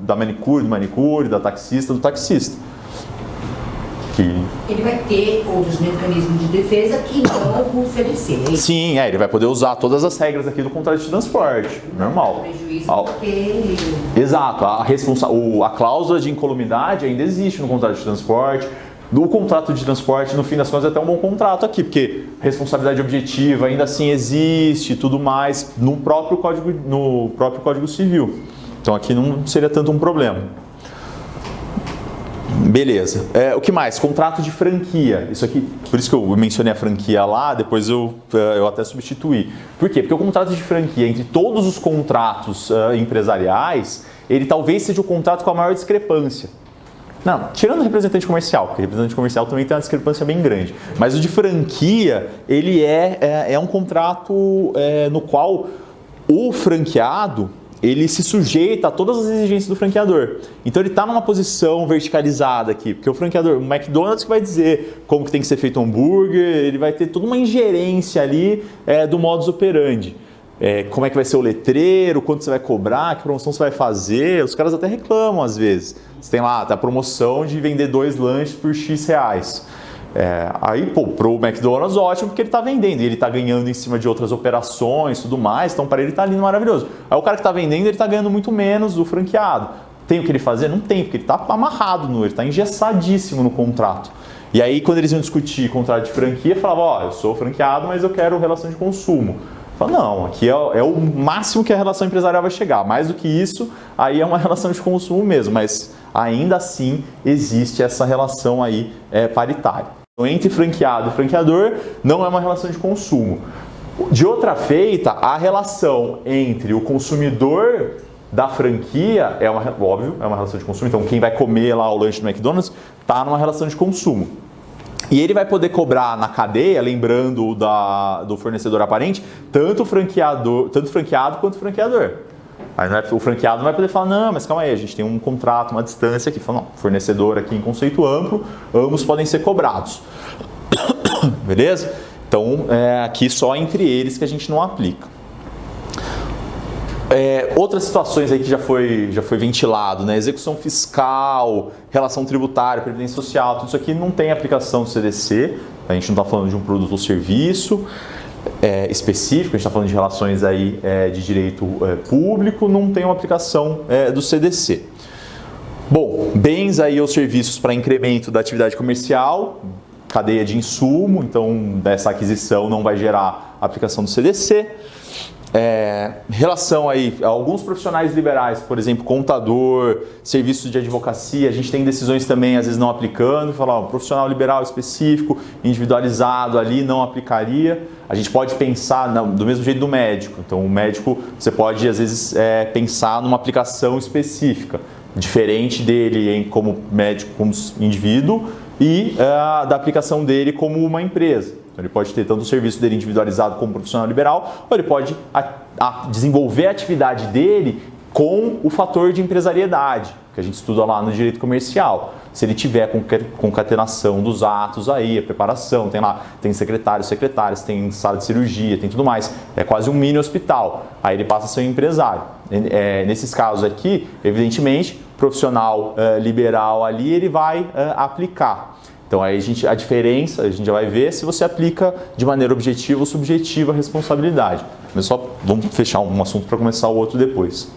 da manicure, da taxista, do taxista. Ele vai ter outros mecanismos de defesa que não o CDC. Sim, ele vai poder usar todas as regras aqui do contrato de transporte, normal. Prejuízo porque... Exato, a cláusula de incolumidade ainda existe no contrato de transporte. Do contrato de transporte, no fim das contas, é até um bom contrato aqui, porque responsabilidade objetiva ainda assim existe e tudo mais no próprio Código Civil. Então aqui não seria tanto um problema. Beleza. O que mais? Contrato de franquia. Isso aqui, por isso que eu mencionei a franquia lá, depois eu até substituí. Por quê? Porque o contrato de franquia, entre todos os contratos empresariais, ele talvez seja o contrato com a maior discrepância. Não, tirando o representante comercial, porque o representante comercial também tem uma discrepância bem grande. Mas o de franquia, ele é um contrato no qual o franqueado, ele se sujeita a todas as exigências do franqueador. Então ele está numa posição verticalizada aqui, porque o franqueador, o McDonald's que vai dizer como que tem que ser feito o hambúrguer, ele vai ter toda uma ingerência ali do modus operandi. Como é que vai ser o letreiro, quanto você vai cobrar, que promoção você vai fazer, os caras até reclamam às vezes. Você tem lá a promoção de vender 2 lanches por X reais. Aí, pro McDonald's, ótimo, porque ele está vendendo e ele está ganhando em cima de outras operações e tudo mais, então para ele está lindo, maravilhoso. Aí o cara que está vendendo, ele está ganhando muito menos do franqueado. Tem o que ele fazer? Não tem, porque ele está amarrado, ele está engessadíssimo no contrato. E aí, quando eles iam discutir contrato de franquia, falava, eu sou franqueado, mas eu quero relação de consumo. Fala, não, aqui é o máximo que a relação empresarial vai chegar. Mais do que isso, aí é uma relação de consumo mesmo, mas ainda assim existe essa relação aí paritária. Então, entre franqueado e franqueador, não é uma relação de consumo. De outra feita, a relação entre o consumidor da franquia óbvio, é uma relação de consumo. Então, quem vai comer lá o lanche do McDonald's está numa relação de consumo. E ele vai poder cobrar na cadeia, lembrando do fornecedor aparente, tanto franqueado quanto franqueador. Aí o franqueado não vai poder falar, não, mas calma aí, a gente tem um contrato, uma distância aqui. Fala, não, fornecedor aqui em conceito amplo, ambos podem ser cobrados. Beleza? Então, aqui só entre eles que a gente não aplica. Outras situações aí que já foi ventilado, né? Execução fiscal, relação tributária, previdência social, tudo isso aqui não tem aplicação do CDC, a gente não está falando de um produto ou serviço específico, a gente está falando de relações aí, de direito público, não tem uma aplicação do CDC. Bom, bens aí ou serviços para incremento da atividade comercial, cadeia de insumo, então dessa aquisição não vai gerar aplicação do CDC. Relação aí a alguns profissionais liberais, por exemplo, contador, serviços de advocacia, a gente tem decisões também às vezes não aplicando, falar um profissional liberal específico, individualizado ali, não aplicaria. A gente pode pensar do mesmo jeito do médico, então o médico você pode às vezes pensar numa aplicação específica, diferente dele como médico, como indivíduo e da aplicação dele como uma empresa. Então, ele pode ter tanto o serviço dele individualizado como profissional liberal, ou ele pode desenvolver a atividade dele com o fator de empresariedade, que a gente estuda lá no direito comercial. Se ele tiver concatenação dos atos aí, a preparação, tem secretários, tem sala de cirurgia, tem tudo mais. É quase um mini hospital. Aí ele passa a ser um empresário. Nesses casos aqui, evidentemente, profissional liberal ali, ele vai aplicar. Então aí a diferença, a gente já vai ver se você aplica de maneira objetiva ou subjetiva a responsabilidade. Mas só vamos fechar um assunto para começar o outro depois.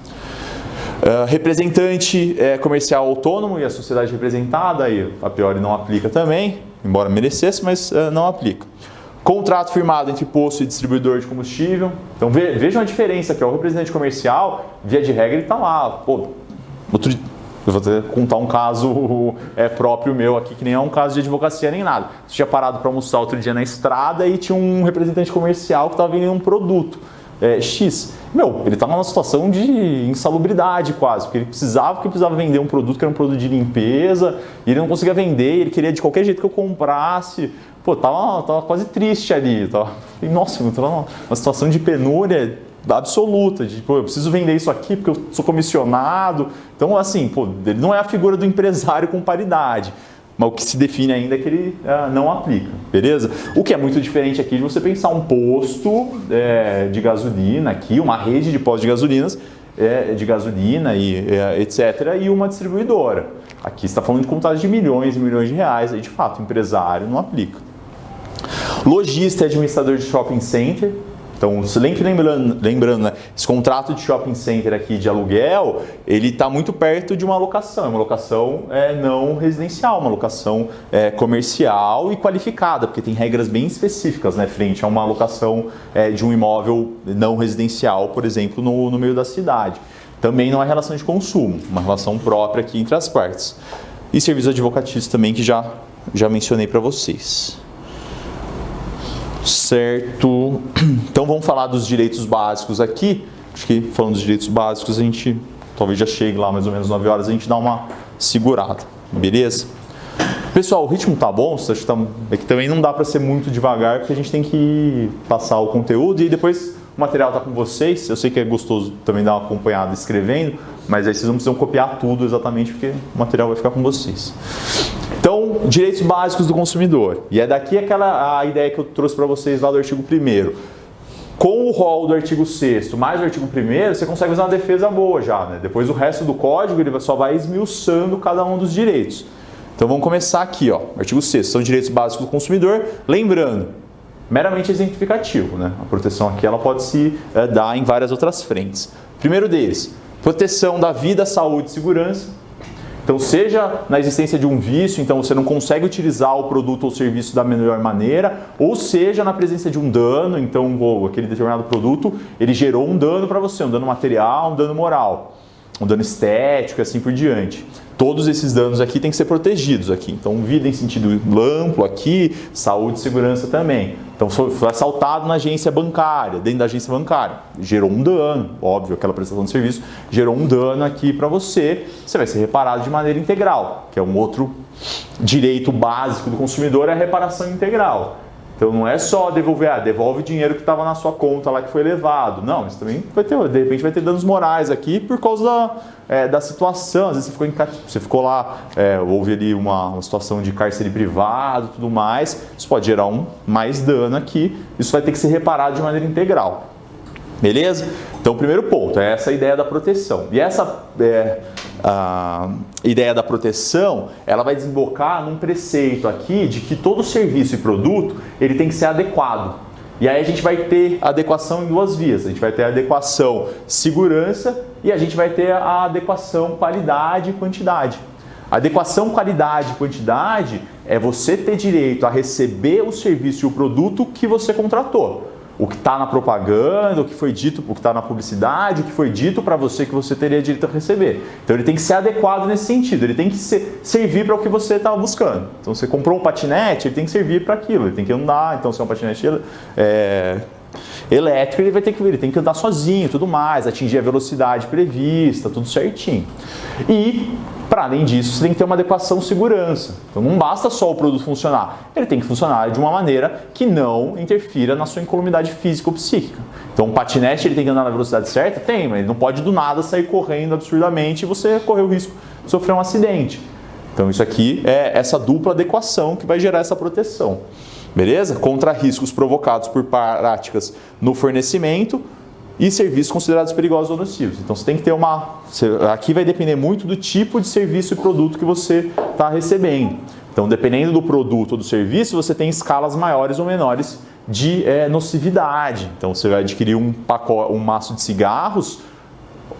Representante comercial autônomo e a sociedade representada, aí a priori não aplica também, embora merecesse, mas não aplica. Contrato firmado entre posto e distribuidor de combustível. Então vejam a diferença aqui, o representante comercial, via de regra, ele está lá. Eu vou até contar um caso próprio meu aqui, que nem é um caso de advocacia nem nada. Eu tinha parado para almoçar outro dia na estrada e tinha um representante comercial que estava vendendo um produto X. Ele estava numa situação de insalubridade quase, porque ele precisava vender um produto que era um produto de limpeza, e ele não conseguia vender, ele queria de qualquer jeito que eu comprasse. Tava quase triste ali. Nossa, eu estava numa situação de penúria absoluta, eu preciso vender isso aqui porque eu sou comissionado. Então, assim, ele não é a figura do empresário com paridade, mas o que se define ainda é que ele não aplica, beleza? O que é muito diferente aqui de você pensar um posto de gasolina aqui, uma rede de postos de gasolinas, de gasolina e etc., e uma distribuidora. Aqui você está falando de contratos de milhões e milhões de reais, aí de fato o empresário não aplica. Lojista e administrador de shopping center. Então, lembrando, né, esse contrato de shopping center aqui de aluguel, ele está muito perto de uma locação. É uma locação não residencial, uma locação comercial e qualificada, porque tem regras bem específicas, né, frente a uma locação de um imóvel não residencial, por exemplo, no meio da cidade. Também não é relação de consumo, uma relação própria aqui entre as partes. e serviços advocatícios também, que já mencionei para vocês. Certo? Então vamos falar dos direitos básicos aqui. Acho que falando dos direitos básicos a gente talvez já chegue lá mais ou menos 9 horas, a gente dá uma segurada, beleza? Pessoal, o ritmo tá bom, é que também não dá para ser muito devagar, porque a gente tem que passar o conteúdo e depois o material tá com vocês. Eu sei que é gostoso também dar uma acompanhada escrevendo, mas aí vocês não precisam copiar tudo exatamente, porque o material vai ficar com vocês. Então, direitos básicos do consumidor. E é daqui a ideia que eu trouxe para vocês lá do artigo 1º. Com o rol do artigo 6º mais o artigo 1º, você consegue fazer uma defesa boa já, né? Depois o resto do código ele só vai esmiuçando cada um dos direitos. Então vamos começar aqui, ó. Artigo 6º, são direitos básicos do consumidor. Lembrando, meramente exemplificativo, né? A proteção aqui ela pode se dar em várias outras frentes. Primeiro deles, proteção da vida, saúde e segurança. Então, seja na existência de um vício, então você não consegue utilizar o produto ou serviço da melhor maneira, ou seja na presença de um dano, então aquele determinado produto, ele gerou um dano para você, um dano material, um dano moral, um dano estético e assim por diante. Todos esses danos aqui têm que ser protegidos aqui. Então, vida em sentido amplo aqui, saúde e segurança também. Então, foi assaltado na agência bancária, dentro da agência bancária. Gerou um dano, óbvio, aquela prestação de serviço gerou um dano aqui para você. Você vai ser reparado de maneira integral, que é um outro direito básico do consumidor, é a reparação integral. Então, não é só devolver, devolve o dinheiro que estava na sua conta lá que foi levado. Não, isso também vai ter, de repente vai ter danos morais aqui por causa da situação. Às vezes você ficou lá, houve ali uma situação de cárcere privado e tudo mais. Isso pode gerar mais dano aqui. Isso vai ter que ser reparado de maneira integral. Beleza? Então, o primeiro ponto é essa ideia da proteção. E essa a ideia da proteção, ela vai desembocar num preceito aqui de que todo serviço e produto, ele tem que ser adequado. E aí a gente vai ter adequação em duas vias. A gente vai ter a adequação segurança e a gente vai ter a adequação qualidade e quantidade. A adequação qualidade e quantidade é você ter direito a receber o serviço e o produto que você contratou. O que está na propaganda, o que foi dito, o que está na publicidade, o que foi dito para você que você teria direito a receber. Então ele tem que ser adequado nesse sentido, ele tem que servir para o que você estava buscando. Então você comprou um patinete, ele tem que servir para aquilo, ele tem que andar, então se é um patinete elétrico, ele tem que andar sozinho, tudo mais, atingir a velocidade prevista, tudo certinho. E, para além disso, você tem que ter uma adequação segurança. Então não basta só o produto funcionar, ele tem que funcionar de uma maneira que não interfira na sua incolumidade física ou psíquica. Então um patinete ele tem que andar na velocidade certa? Tem, mas ele não pode do nada sair correndo absurdamente e você correr o risco de sofrer um acidente. Então isso aqui é essa dupla adequação que vai gerar essa proteção. Beleza? Contra riscos provocados por práticas no fornecimento e serviços considerados perigosos ou nocivos. Então você tem que ter aqui vai depender muito do tipo de serviço e produto que você está recebendo. Então dependendo do produto ou do serviço, você tem escalas maiores ou menores de nocividade. Então você vai adquirir um maço de cigarros,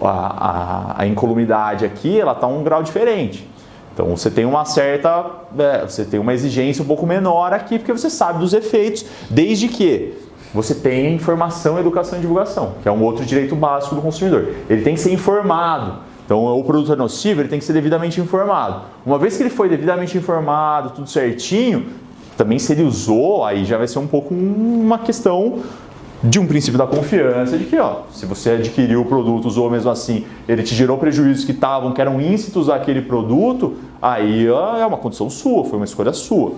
a incolumidade aqui ela está um grau diferente. Então você tem você tem uma exigência um pouco menor aqui, porque você sabe dos efeitos, desde que você tenha informação, educação e divulgação, que é um outro direito básico do consumidor. Ele tem que ser informado. Então o produto é nocivo, ele tem que ser devidamente informado. Uma vez que ele foi devidamente informado, tudo certinho, também se ele usou, aí já vai ser um pouco uma questão de um princípio da confiança, de que se você adquiriu o produto, usou mesmo assim, ele te gerou prejuízos que eram íncitos àquele produto, aí é uma condição sua, foi uma escolha sua.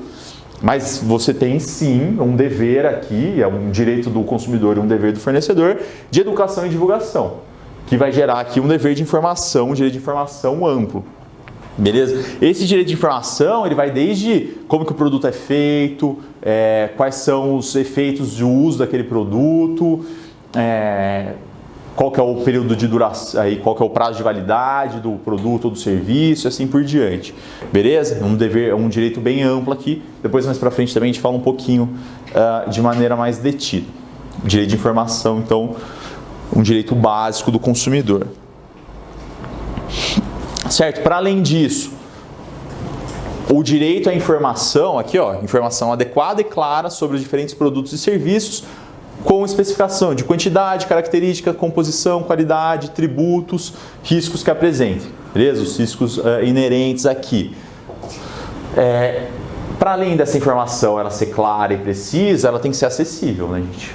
Mas você tem sim um dever aqui, é um direito do consumidor e um dever do fornecedor, de educação e divulgação, que vai gerar aqui um dever de informação, um direito de informação amplo. Beleza? Esse direito de informação, ele vai desde como que o produto é feito, quais são os efeitos de uso daquele produto, qual que é o período de duração, qual que é o prazo de validade do produto ou do serviço, e assim por diante. Beleza? Um direito bem amplo aqui. Depois mais para frente também a gente fala um pouquinho de maneira mais detida. Direito de informação, então, um direito básico do consumidor. Certo? Para além disso, o direito à informação, aqui informação adequada e clara sobre os diferentes produtos e serviços, com especificação de quantidade, característica, composição, qualidade, tributos, riscos que apresentem. Beleza? Os riscos inerentes aqui. Para além dessa informação ela ser clara e precisa, ela tem que ser acessível, né, gente?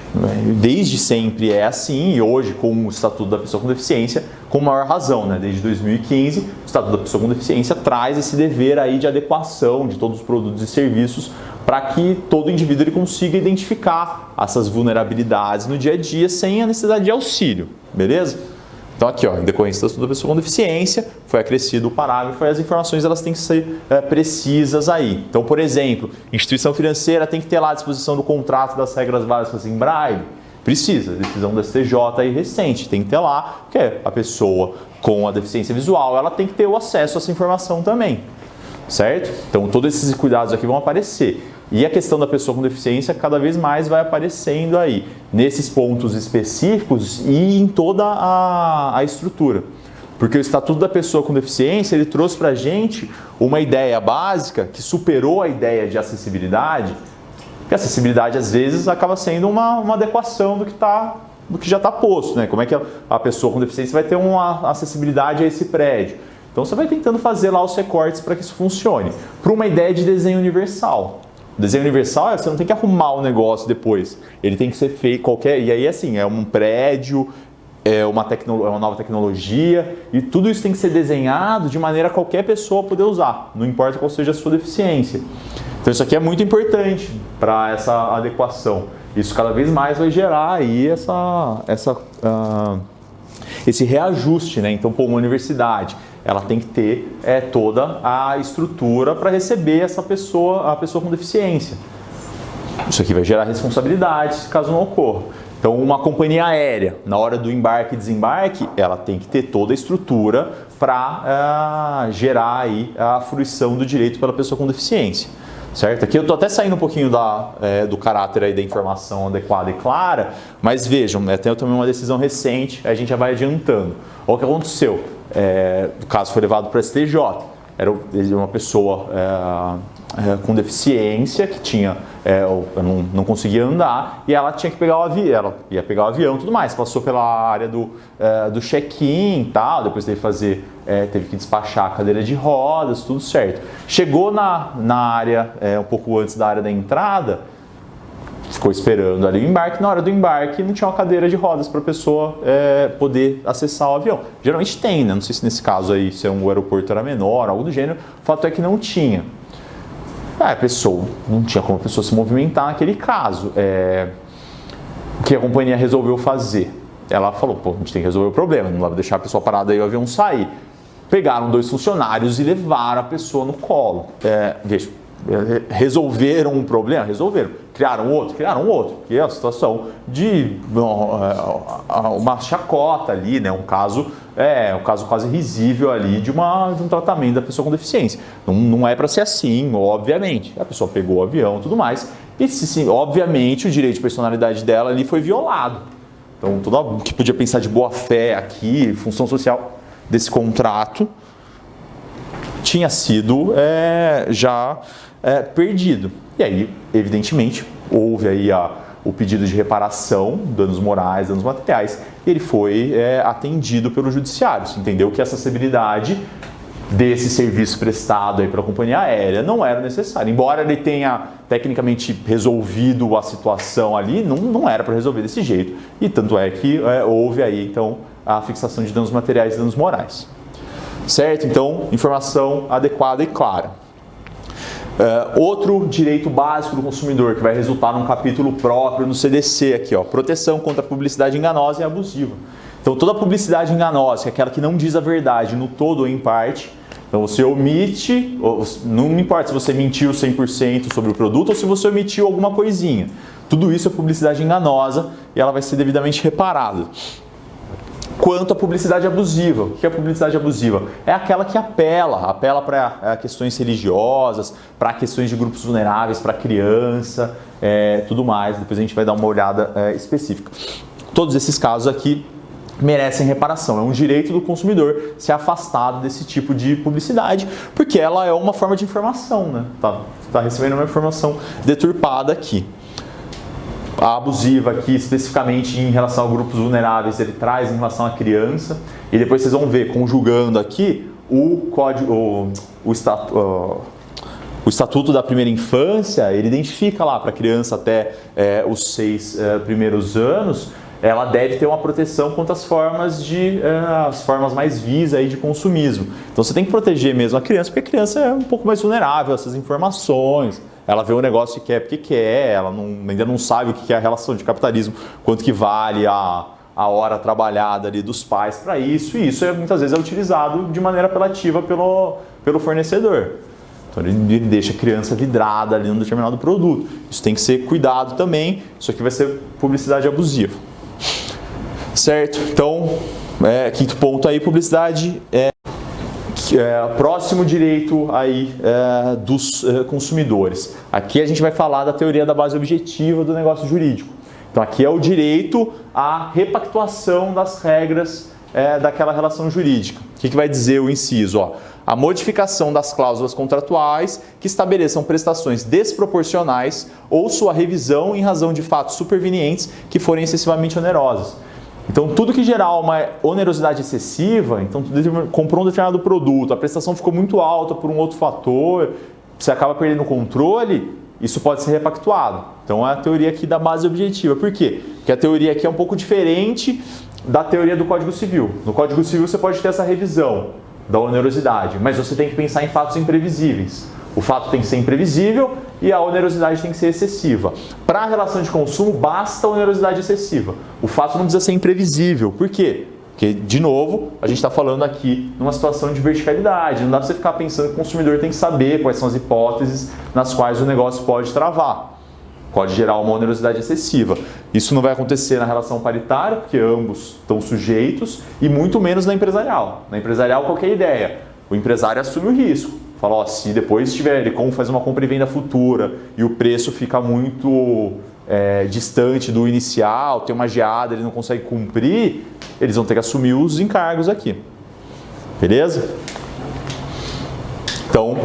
Desde sempre é assim, e hoje, com o Estatuto da Pessoa com Deficiência, com maior razão, né? Desde 2015, o Estatuto da Pessoa com Deficiência traz esse dever aí de adequação de todos os produtos e serviços para que todo indivíduo ele consiga identificar essas vulnerabilidades no dia a dia sem a necessidade de auxílio, beleza? Então aqui, ó, em decorrência do Estatuto da Pessoa com Deficiência, foi acrescido o parágrafo e as informações elas têm que ser precisas aí. Então, por exemplo, instituição financeira tem que ter lá à disposição do contrato das regras básicas em braille. Precisa, decisão do STJ aí recente, tem que ter lá, porque a pessoa com a deficiência visual, ela tem que ter o acesso a essa informação também, certo? Então, todos esses cuidados aqui vão aparecer. E a questão da pessoa com deficiência cada vez mais vai aparecendo aí, nesses pontos específicos e em toda a estrutura. Porque o Estatuto da Pessoa com Deficiência, ele trouxe para a gente uma ideia básica que superou a ideia de acessibilidade, porque a acessibilidade às vezes acaba sendo uma adequação do que já está posto, né? Como é que a pessoa com deficiência vai ter uma acessibilidade a esse prédio? Então você vai tentando fazer lá os recortes para que isso funcione. Para uma ideia de desenho universal. O desenho universal é você não tem que arrumar o negócio depois. Ele tem que ser feito qualquer... E aí, assim, é um prédio, é uma nova tecnologia, e tudo isso tem que ser desenhado de maneira a qualquer pessoa poder usar, não importa qual seja a sua deficiência. Então isso aqui é muito importante para essa adequação. Isso cada vez mais vai gerar aí esse reajuste, né? Então, uma universidade, ela tem que ter toda a estrutura para receber a pessoa com deficiência. Isso aqui vai gerar responsabilidade caso não ocorra. Então, uma companhia aérea, na hora do embarque e desembarque, ela tem que ter toda a estrutura para gerar aí a fruição do direito pela pessoa com deficiência. Certo? Aqui eu estou até saindo um pouquinho do caráter aí da informação adequada e clara, mas vejam, tem também uma decisão recente, a gente já vai adiantando. Olha o que aconteceu. O caso foi levado para o STJ. Era uma pessoa com deficiência que não conseguia andar e ela tinha que pegar o avião, ela ia pegar o avião e tudo mais, passou pela área do check-in e tal, depois teve que despachar a cadeira de rodas, tudo certo. Chegou na área, um pouco antes da área da entrada, ficou esperando ali o embarque, na hora do embarque não tinha uma cadeira de rodas para a pessoa poder acessar o avião. Geralmente tem, né? Não sei se nesse caso aí, se o aeroporto era menor, algo do gênero, o fato é que não tinha. A pessoa, não tinha como a pessoa se movimentar naquele caso. O que a companhia resolveu fazer? Ela falou, a gente tem que resolver o problema, não dá para deixar a pessoa parada e o avião sair. Pegaram 2 funcionários e levaram a pessoa no colo. Veja, resolveram um problema? Resolveram. Criaram outro? Que é a situação de uma chacota ali, né? Um caso quase risível ali de um tratamento da pessoa com deficiência. Não é para ser assim, obviamente. A pessoa pegou o avião e tudo mais. E, sim, obviamente, o direito de personalidade dela ali foi violado. Então, tudo o que podia pensar de boa-fé aqui, função social desse contrato, tinha sido já perdido. E aí, evidentemente, houve aí o pedido de reparação, danos morais, danos materiais, e ele foi atendido pelo judiciário. Você entendeu que a acessibilidade desse serviço prestado aí pela companhia aérea não era necessário. Embora ele tenha tecnicamente resolvido a situação ali, não era para resolver desse jeito. E tanto é que houve aí, então, a fixação de danos materiais e danos morais. Certo? Então, informação adequada e clara. Outro direito básico do consumidor, que vai resultar num capítulo próprio no CDC aqui, ó, proteção contra a publicidade enganosa e abusiva. Então, toda publicidade enganosa, que é aquela que não diz a verdade no todo ou em parte, então você omite, não importa se você mentiu 100% sobre o produto ou se você omitiu alguma coisinha. Tudo isso é publicidade enganosa e ela vai ser devidamente reparada. Quanto à publicidade abusiva. O que é a publicidade abusiva? É aquela que apela para questões religiosas, para questões de grupos vulneráveis, para criança, tudo mais. Depois a gente vai dar uma olhada específica. Todos esses casos aqui merecem reparação. É um direito do consumidor ser afastado desse tipo de publicidade, porque ela é uma forma de informação, né? Tá recebendo uma informação deturpada aqui. A abusiva aqui, especificamente em relação a grupos vulneráveis, ele traz em relação à criança. E depois vocês vão ver, conjugando aqui, o O Estatuto da Primeira Infância, ele identifica lá para a criança até os 6 primeiros anos, ela deve ter uma proteção contra as formas mais vis aí de consumismo. Então você tem que proteger mesmo a criança, porque a criança é um pouco mais vulnerável a essas informações. Ela vê um negócio e quer porque quer, ela ainda não sabe o que é a relação de capitalismo, quanto que vale a hora trabalhada ali dos pais para isso, e isso muitas vezes é utilizado de maneira apelativa pelo fornecedor. Então ele deixa a criança vidrada ali num determinado produto. Isso tem que ser cuidado também, isso aqui vai ser publicidade abusiva. Certo? Então, quinto ponto aí, publicidade próximo direito aí dos consumidores. Aqui a gente vai falar da teoria da base objetiva do negócio jurídico. Então aqui é o direito à repactuação das regras daquela relação jurídica. O que vai dizer o inciso? A modificação das cláusulas contratuais que estabeleçam prestações desproporcionais ou sua revisão em razão de fatos supervenientes que forem excessivamente onerosos. Então, tudo que gerar uma onerosidade excessiva, então comprou um determinado produto, a prestação ficou muito alta por um outro fator, você acaba perdendo o controle, isso pode ser repactuado. Então, é a teoria aqui da base objetiva. Por quê? Porque a teoria aqui é um pouco diferente da teoria do Código Civil. No Código Civil você pode ter essa revisão da onerosidade, mas você tem que pensar em fatos imprevisíveis. O fato tem que ser imprevisível e a onerosidade tem que ser excessiva. Para a relação de consumo, basta a onerosidade excessiva. O fato não precisa ser imprevisível. Por quê? Porque, de novo, a gente está falando aqui numa situação de verticalidade. Não dá para você ficar pensando que o consumidor tem que saber quais são as hipóteses nas quais o negócio pode travar. Pode gerar uma onerosidade excessiva. Isso não vai acontecer na relação paritária, porque ambos estão sujeitos, e muito menos na empresarial. Na empresarial, qualquer ideia. O empresário assume o risco. Fala, se depois ele faz uma compra e venda futura e o preço fica muito distante do inicial, tem uma geada, ele não consegue cumprir, eles vão ter que assumir os encargos aqui. Beleza? Então,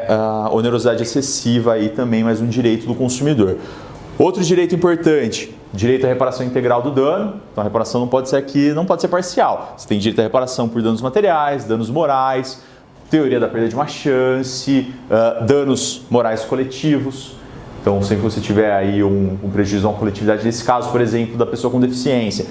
a onerosidade excessiva aí também, mais um direito do consumidor. Outro direito importante, direito à reparação integral do dano. Então a reparação não pode ser parcial. Você tem direito à reparação por danos materiais, danos morais, teoria da perda de uma chance, danos morais coletivos. Então, sempre que você tiver aí um prejuízo a uma coletividade, nesse caso, por exemplo, da pessoa com deficiência,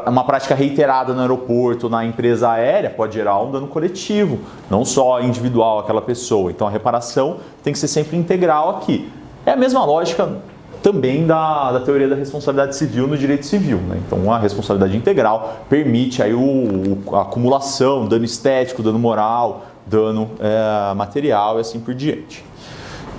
uma prática reiterada no aeroporto, na empresa aérea, pode gerar um dano coletivo, não só individual àquela pessoa. Então, a reparação tem que ser sempre integral aqui. É a mesma lógica também da teoria da responsabilidade civil no direito civil, né? Então, a responsabilidade integral permite aí a acumulação, dano estético, dano moral, dano material e assim por diante.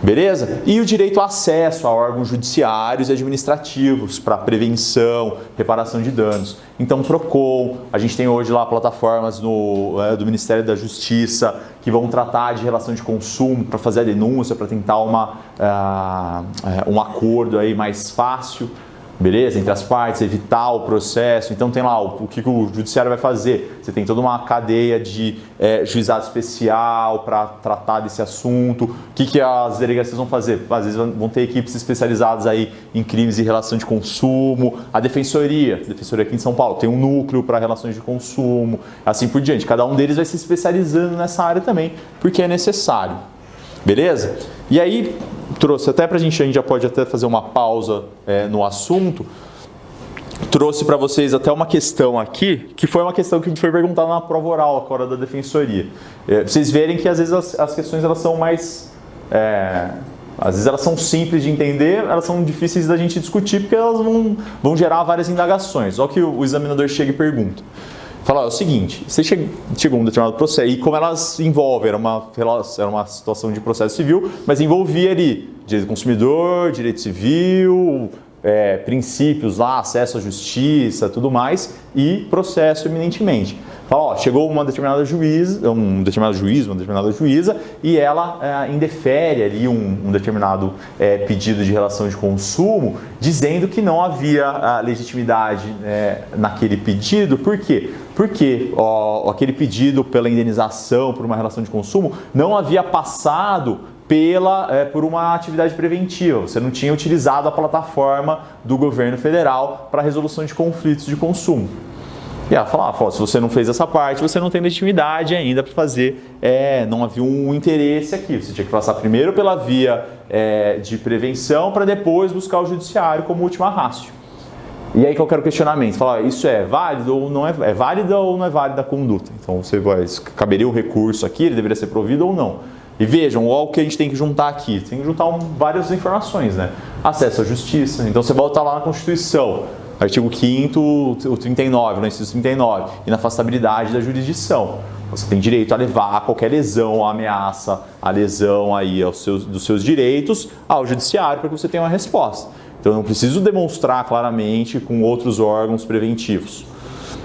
Beleza? E o direito ao acesso a órgãos judiciários e administrativos para prevenção, reparação de danos. Então, PROCON, a gente tem hoje lá plataformas do Ministério da Justiça que vão tratar de relação de consumo para fazer a denúncia, para tentar um acordo aí mais fácil. Beleza? Entre as partes, evitar o processo. Então tem lá o que o judiciário vai fazer. Você tem toda uma cadeia de juizado especial para tratar desse assunto. O que as delegacias vão fazer? Às vezes vão ter equipes especializadas aí em crimes de relação de consumo. A defensoria aqui em São Paulo tem um núcleo para relações de consumo, assim por diante. Cada um deles vai se especializando nessa área também, porque é necessário. Beleza? E aí, trouxe até a gente já pode até fazer uma pausa no assunto, trouxe para vocês até uma questão aqui, que foi uma questão que a gente foi perguntar na prova oral agora da defensoria. Vocês verem que às vezes as questões elas são mais... às vezes elas são simples de entender, elas são difíceis da gente discutir, porque elas vão gerar várias indagações. Olha o que o examinador chega e pergunta. Fala, é o seguinte, você chegou a um determinado processo, e como elas envolvem, era uma situação de processo civil, mas envolvia ali direito do consumidor, direito civil, princípios lá, acesso à justiça, tudo mais, e processo eminentemente. Fala, chegou uma determinada juíza, uma determinada juíza, e ela indefere ali um determinado pedido de relação de consumo, dizendo que não havia legitimidade naquele pedido. Por quê? Porque aquele pedido pela indenização por uma relação de consumo não havia passado por uma atividade preventiva. Você não tinha utilizado a plataforma do governo federal para a resolução de conflitos de consumo. E ela fala, se você não fez essa parte, você não tem legitimidade ainda para fazer, não havia um interesse aqui. Você tinha que passar primeiro pela via de prevenção para depois buscar o judiciário como última ratio. E aí que eu quero questionamento, falar, isso é válido ou não é válida ou não é válida a conduta? Então você caberia o recurso aqui, ele deveria ser provido ou não? E vejam, o que a gente tem que juntar aqui, tem que juntar várias informações, né? Acesso à justiça, então você volta lá na Constituição, artigo 5º, o 39, no inciso 39, e na afastabilidade da jurisdição. Você tem direito a levar qualquer lesão, ameaça, a lesão aí dos seus direitos ao judiciário para que você tenha uma resposta. Então eu não preciso demonstrar claramente com outros órgãos preventivos.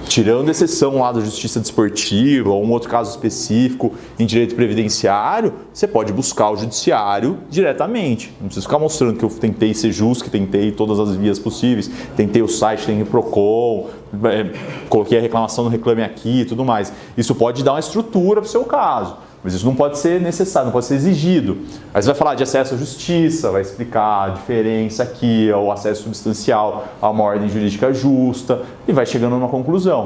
Tirando exceção lá da justiça desportiva ou um outro caso específico em direito previdenciário, você pode buscar o judiciário diretamente. Não precisa ficar mostrando que eu tentei ser justo, que tentei todas as vias possíveis, tentei o site, tentei o PROCON, coloquei a reclamação no Reclame Aqui e tudo mais. Isso pode dar uma estrutura para o seu caso, mas isso não pode ser necessário, não pode ser exigido. Aí você vai falar de acesso à justiça, vai explicar a diferença aqui, o acesso substancial a uma ordem jurídica justa e vai chegando numa conclusão.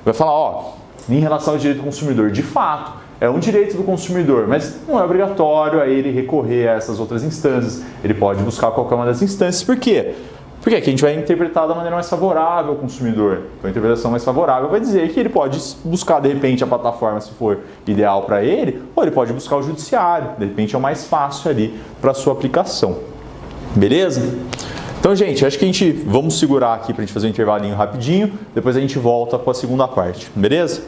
Vai falar, em relação ao direito do consumidor, de fato, é um direito do consumidor, mas não é obrigatório a ele recorrer a essas outras instâncias. Ele pode buscar qualquer uma das instâncias. Por quê? Porque aqui a gente vai interpretar da maneira mais favorável ao consumidor. Então a interpretação mais favorável vai dizer que ele pode buscar, de repente, a plataforma se for ideal para ele, ou ele pode buscar o judiciário. De repente é o mais fácil ali para a sua aplicação. Beleza? Então, gente, acho que vamos segurar aqui para a gente fazer um intervalinho rapidinho, depois a gente volta com a segunda parte. Beleza?